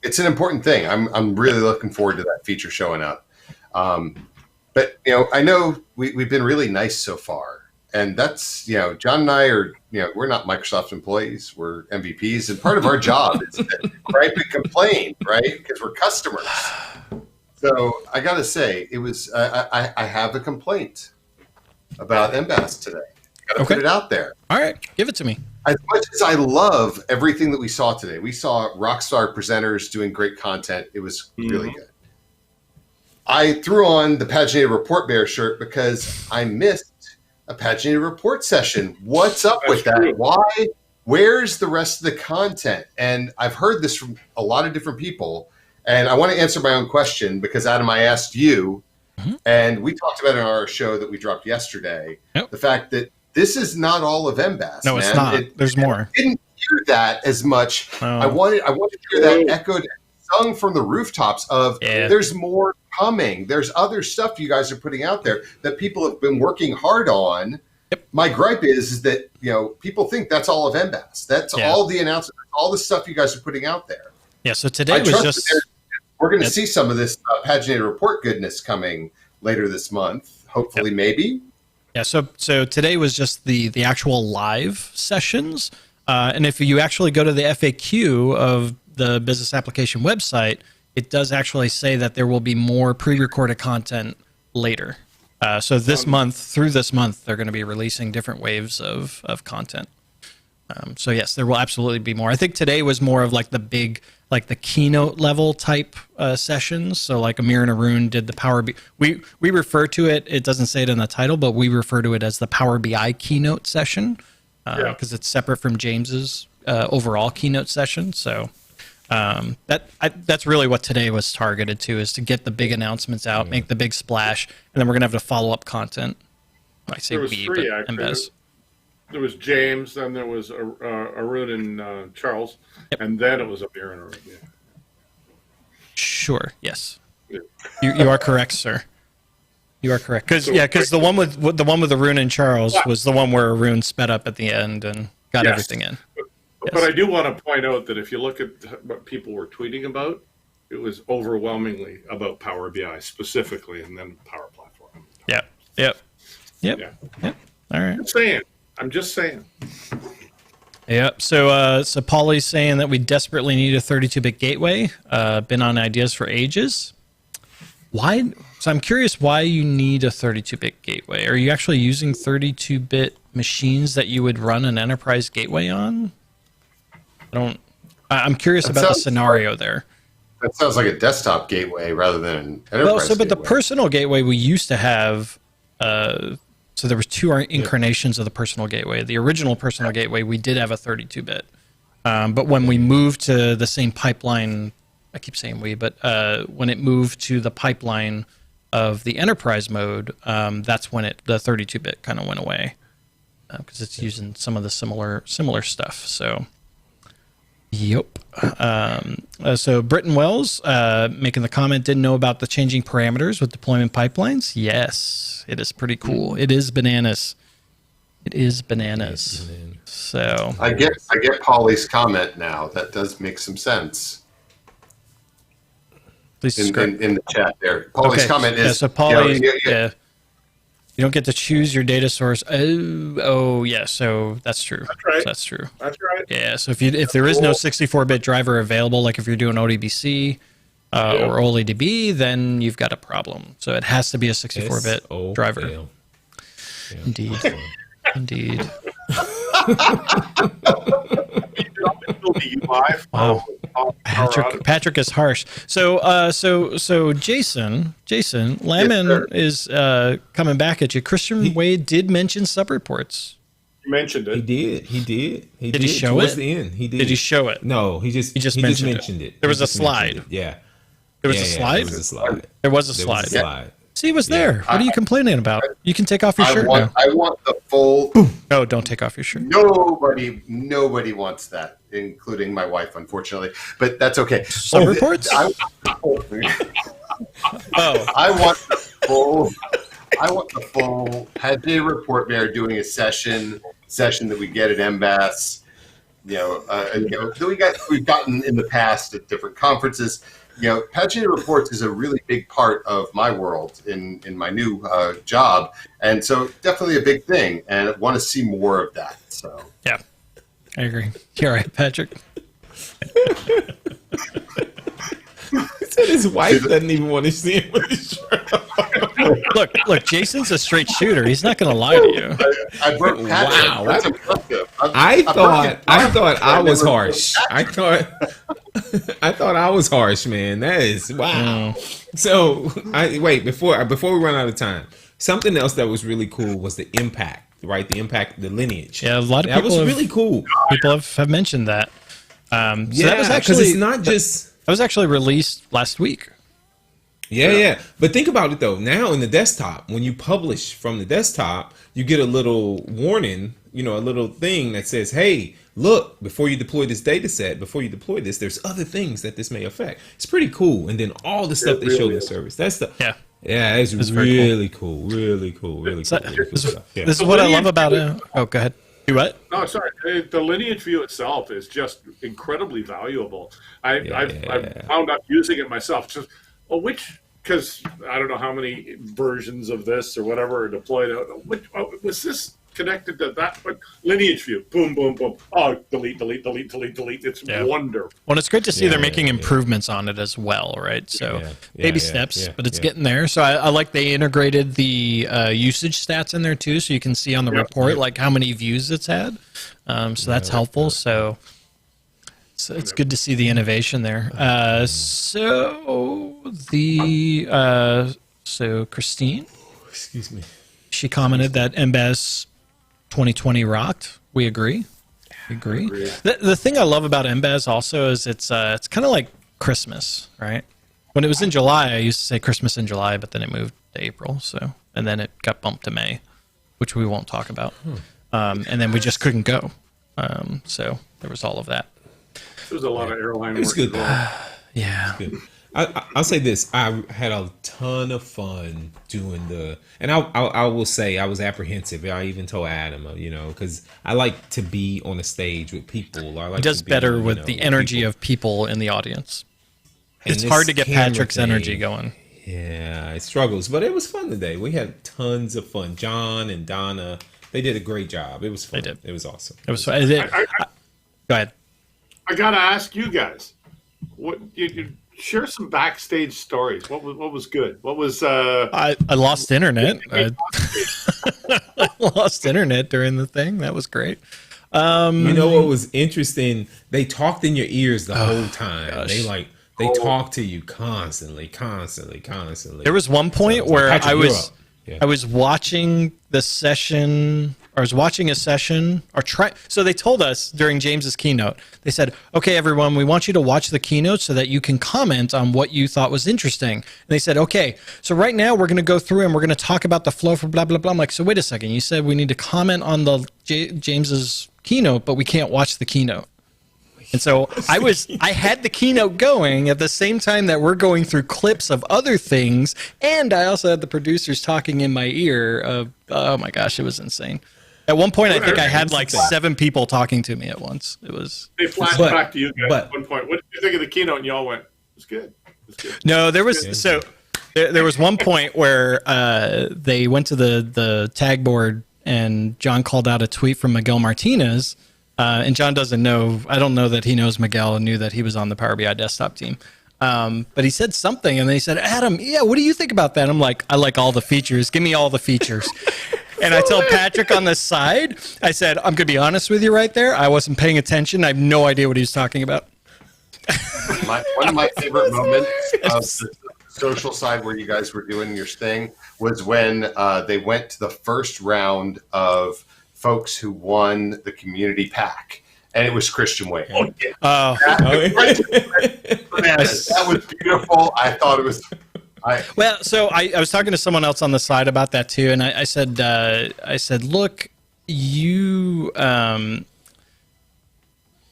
It's an important thing. I'm really looking forward to that feature showing up. But I know we've been really nice so far, and that's John and I are we're not Microsoft employees, we're MVPs, and part of our job is to gripe and complain, right? Because we're customers. So I got to say, it was I have a complaint about MBAS today. Got to put it out there. All right, give it to me. As much as I love everything that we saw today, we saw rockstar presenters doing great content. It was really good. I threw on the Paginated Report Bear shirt because I missed a Paginated Report session. What's up with that? True. Why? Where's the rest of the content? And I've heard this from a lot of different people. And I want to answer my own question because, Adam, I asked you, and we talked about it on our show that we dropped yesterday, the fact that this is not all of MBAS. No, it's not. There's more. I didn't hear that as much. Oh. I wanted to hear that echoed, sung from the rooftops of there's more coming. There's other stuff you guys are putting out there that people have been working hard on. My gripe is that, people think that's all of MBAS. That's all the announcements, all the stuff you guys are putting out there. Yeah, so today was just... We're going to see some of this Paginated Report goodness coming later this month. Hopefully, maybe. Yeah, so today was just the actual live sessions. And if you actually go to the FAQ of the business application website, it does actually say that there will be more pre-recorded content later. So through this month, they're going to be releasing different waves of content. So yes, there will absolutely be more. I think today was more of like the big, like the keynote level type sessions. So like Amir and Arun did the Power BI. We refer to it. It doesn't say it in the title, but we refer to it as the Power BI keynote session because it's separate from James's overall keynote session. So that's really what today was targeted to, is to get the big announcements out, make the big splash, and then we're gonna have the follow up content. I say we, but MBAS. There was James, then there was Arun and Charles, and then it was Amir and Arun. Yeah. Sure. Yes. Yeah. You are correct, sir. You are correct. Because the one with Arun and Charles was the one where Arun sped up at the end and got everything in. But I do want to point out that if you look at what people were tweeting about, it was overwhelmingly about Power BI specifically, and then Power Platform. Yep. All right. I'm just saying. Yep. So Paulie's saying that we desperately need a 32-bit gateway. Been on ideas for ages. Why? So I'm curious why you need a 32-bit gateway. Are you actually using 32-bit machines that you would run an enterprise gateway on? I'm curious about the scenario there. That sounds like a desktop gateway rather than an enterprise but the gateway. personal gateway we used to have. So there was two incarnations of the personal gateway. The original personal gateway, we did have a 32-bit. But when we moved to the same pipeline, I keep saying we, but when it moved to the pipeline of the enterprise mode, that's when the 32-bit kind of went away because it's using some of the similar stuff. So, yep. So Britton Wells making the comment, didn't know about the changing parameters with deployment pipelines. Yes, it is pretty cool. It is bananas. So I get Paulie's comment now. That does make some sense. Please in the chat there. Paulie's comment is so Paulie, you don't get to choose your data source. Oh yeah, so that's true. That's right. That's true. That's right. Yeah, so if there is no 64-bit driver available, like if you're doing ODBC or OLEDB, then you've got a problem. So it has to be a 64-bit driver. Yeah. Indeed. Indeed. Wow. Patrick is harsh. So Jason Lamon is coming back at you. Christian Wade did mention subreports. You mentioned it. He did. Did he show towards it? the end. He did. Did he show it? No, he just mentioned it. There was a slide. Yeah. There was a slide? There was a slide. There was a slide. Yeah. See, it was there. What are you complaining about? You can take off your shirt now. I want the full. No, don't take off your shirt. Nobody wants that, including my wife, unfortunately. But that's okay. Subreports? I want the full Paginated Report Bear doing a session that we get at MBAS. That we've gotten in the past at different conferences. Paginated Reports is a really big part of my world in my new job, and so definitely a big thing, and I want to see more of that. So yeah, I agree. You're right, Patrick. He said his wife doesn't even want to see him with his shirt on. Look, Jason's a straight shooter. He's not going to lie to you. I broke Patrick. Wow. That's impressive. I thought I was harsh. I thought I thought I was harsh, man. That is wow. So wait before we run out of time. Something else that was really cool was the impact, right? The impact, the lineage. Yeah, a lot of that people was really cool. People have mentioned that. So that was Yeah, because actually it's not just. that was actually released last week. Yeah. But think about it though. Now in the desktop, when you publish from the desktop, you get a little warning, a little thing that says, "Hey, look, before you deploy this data set, before you deploy this, there's other things that this may affect." It's pretty cool. And then all the stuff they show in the service. That's the Yeah, it's really cool. Really cool. Really cool. Really cool stuff. Yeah. This is what I love about it. Oh, go ahead. You what? No, sorry. The lineage view itself is just incredibly valuable. I've wound up using it myself. Just, because I don't know how many versions of this or whatever are deployed. Was this connected to that? But lineage view, boom, boom, boom. Oh, delete. It's wonderful. Well, it's great to see they're making improvements on it as well, right? So baby steps, but it's getting there. So I like they integrated the usage stats in there too, so you can see on the report like how many views it's had. So that's helpful. So it's good to see the innovation there. So Christine, Excuse me. she commented that MBAS 2020 rocked. We agree. The thing I love about MBAS also is it's kind of like Christmas, right? When it was in July, I used to say Christmas in July, but then it moved to April. And then it got bumped to May, which we won't talk about. And then we just couldn't go. So there was all of that. There was a lot of airline It was work good. as well. Yeah. Good. I'll say this: I had a ton of fun doing and I will say I was apprehensive. I even told Adam, because I like to be on the stage with people. I like It does to be, better with the energy people. of people in the audience. And It's this hard to get camera Patrick's thing, energy going. Yeah, it struggles, but it was fun today. We had tons of fun. John and Donna, they did a great job. It was fun. They did. It was awesome. It was fun. Go ahead. I gotta ask you guys, what you share some backstage stories. What was good? What was I lost internet. I lost internet during the thing. That was great. You know what was interesting? They talked in your ears the whole time. Gosh. They talked to you constantly. There was one point where Patrick, I you're was up. Yeah. I was watching the session. I was watching a session so they told us during James's keynote, they said, "Okay, everyone, we want you to watch the keynote so that you can comment on what you thought was interesting." And they said, "Okay, so right now we're going to go through and we're going to talk about the flow for blah, blah, blah." I'm like, so wait a second. You said we need to comment on the James's keynote, but we can't watch the keynote. And so I had the keynote going at the same time that we're going through clips of other things. And I also had the producers talking in my ear. Oh my gosh, it was insane. At one point, I think I had like 7 people talking to me at once. It was. they flashed back to you guys at one point? What did you think of the keynote? And y'all went, "It's good. It's good." No, there was there was one point where they went to the tag board and John called out a tweet from Miguel Martinez. And John doesn't know. I don't know that he knows Miguel and knew that he was on the Power BI desktop team. But he said something, and they said, "Adam, what do you think about that?" I'm like, "I like all the features. Give me all the features." And I tell Patrick on the side, I said, "I'm going to be honest with you right there. I wasn't paying attention. I have no idea what he was talking about." One of my favorite moments of the social side where you guys were doing your thing was when they went to the first round of folks who won the community pack, and it was Christian Wayne. That was beautiful. I thought it was. Well, so I was talking to someone else on the side about that too, and I said, look, you.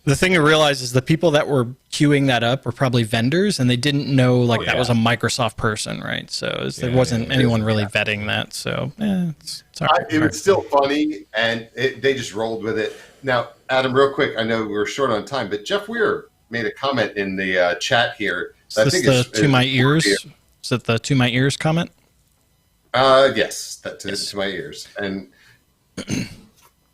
The thing to realize is the people that were queuing that up were probably vendors, and they didn't know that was a Microsoft person, right? So there wasn't anyone really vetting that. So it's all right. It was still funny, and they just rolled with it. Now, Adam, real quick, I know we're short on time, but Jeff Weir made a comment in the chat here. Is this the to my ears? Is it the to my ears comment? Yes, to my ears. And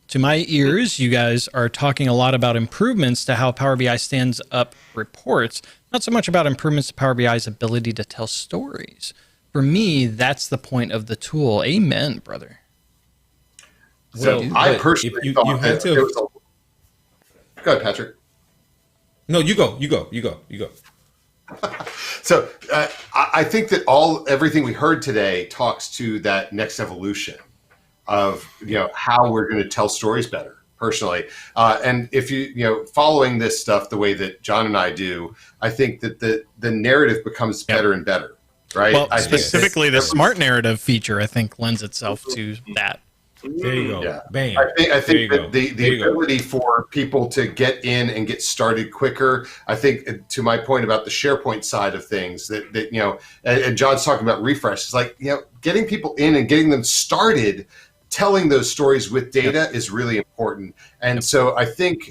to my ears, you guys are talking a lot about improvements to how Power BI stands up reports, not so much about improvements to Power BI's ability to tell stories. For me, that's the point of the tool. Amen, brother. So I personally thought that it was a... Go ahead, Patrick. No, you go. You go. So I think that everything we heard today talks to that next evolution of how we're going to tell stories better. Personally, and if following this stuff the way that John and I do, I think that the narrative becomes better and better. Right. Well, specifically the smart narrative feature, I think, lends itself to that. There you go. Yeah. Bam. I think that the ability for people to get in and get started quicker, I think, to my point about the SharePoint side of things, that and John's talking about refresh, is like, getting people in and getting them started telling those stories with data is really important. And so I think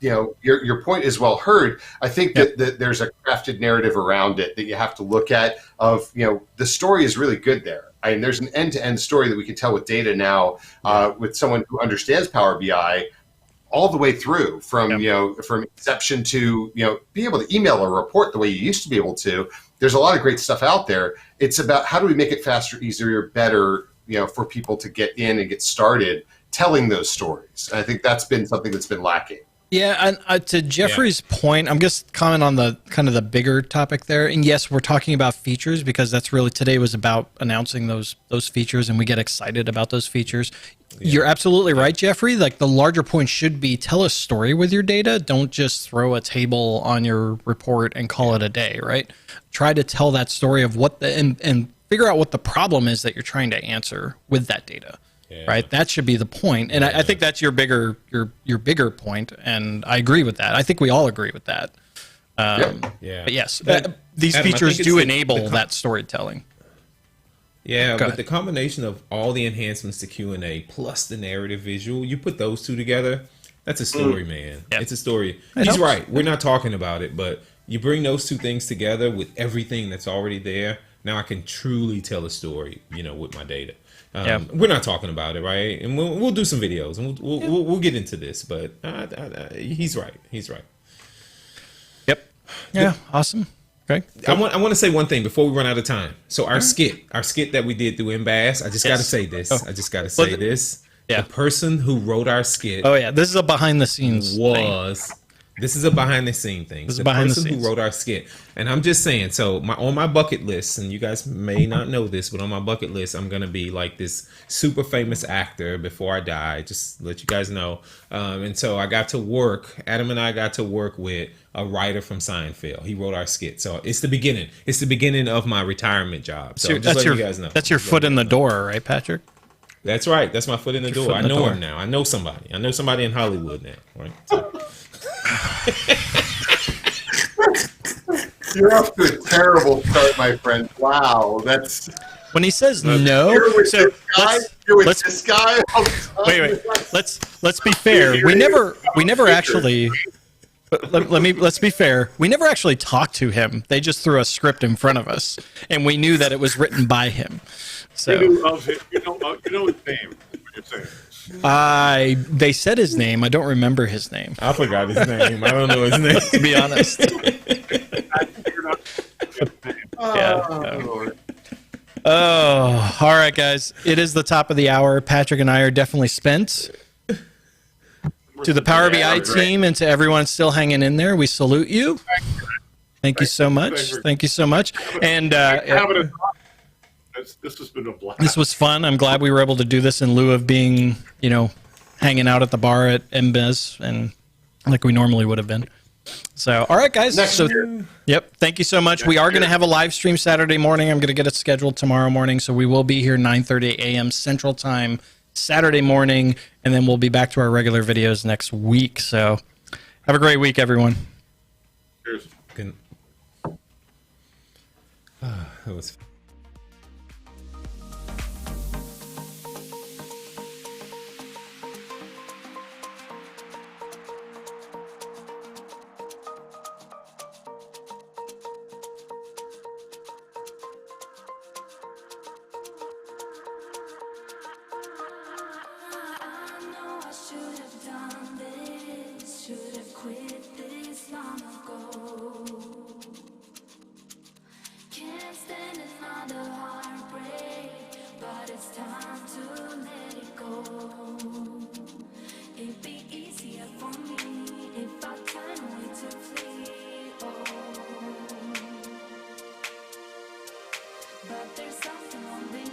your point is well heard. I think that there's a crafted narrative around it that you have to look at of, the story is really good there. I mean, there's an end-to-end story that we can tell with data now, with someone who understands Power BI all the way through from, from inception to, being able to email a report the way you used to be able to. There's a lot of great stuff out there. It's about how do we make it faster, easier, better, for people to get in and get started telling those stories. And I think that's been something that's been lacking. Yeah, and to Jeffrey's point, I'm just comment on the kind of the bigger topic there. And yes, we're talking about features because that's really today was about announcing those features, and we get excited about those features. Yeah. You're absolutely right, Jeffrey. Like the larger point should be tell a story with your data. Don't just throw a table on your report and call it a day, right? Try to tell that story of what and figure out what the problem is that you're trying to answer with that data. Yeah. Right, that should be the point, and I think that's your bigger point, and I agree with that. I think we all agree with that. But yes, these features do enable that storytelling. Yeah, but the combination of all the enhancements to Q&A plus the narrative visual, you put those two together, that's a story, man. Yep. It's a story. He's right. We're not talking about it, but you bring those two things together with everything that's already there. Now I can truly tell a story, with my data. We're not talking about it, right? And we'll do some videos, and we'll get into this. But he's right. He's right. Yep. Yeah. Awesome. Okay. I want to say one thing before we run out of time. So our skit that we did through MBAS, I just got to say this. The person who wrote our skit. Oh yeah, this is a behind the scenes. This is a behind the scene thing. The person who wrote our skit. And I'm just saying, so on my bucket list, and you guys may not know this, but on my bucket list, I'm going to be like this super famous actor before I die, just to let you guys know. And so Adam and I got to work with a writer from Seinfeld. He wrote our skit. So it's the beginning. It's the beginning of my retirement job. So just letting you guys know. That's your foot in the door, right, Patrick? That's right. That's my foot in the door. I know him now. I know somebody. I know somebody in Hollywood now, right? So. You're off to a terrible start, my friend. Wow, that's when he says no. This guy. Wait. Let's be fair. We never actually. Let's be fair. We never actually talked to him. They just threw a script in front of us, and we knew that it was written by him. So you know his name. What you're saying. They said his name. I don't remember his name. I forgot his name. I don't know his name, to be honest. Oh, all right, guys. It is the top of the hour. Patrick and I are definitely spent. To the Power BI team and to everyone still hanging in there, we salute you. Thank you so much. Thank you so much. And this has been a blast. This was fun. I'm glad we were able to do this in lieu of being, hanging out at the bar at MBAS and like we normally would have been. So, all right, guys. Next year. Yep. Thank you so much. We are going to have a live stream Saturday morning. I'm going to get it scheduled tomorrow morning. So we will be here 9:30 a.m. Central Time Saturday morning, and then we'll be back to our regular videos next week. So have a great week, everyone. Cheers. That was Can't stand it. But there's something on this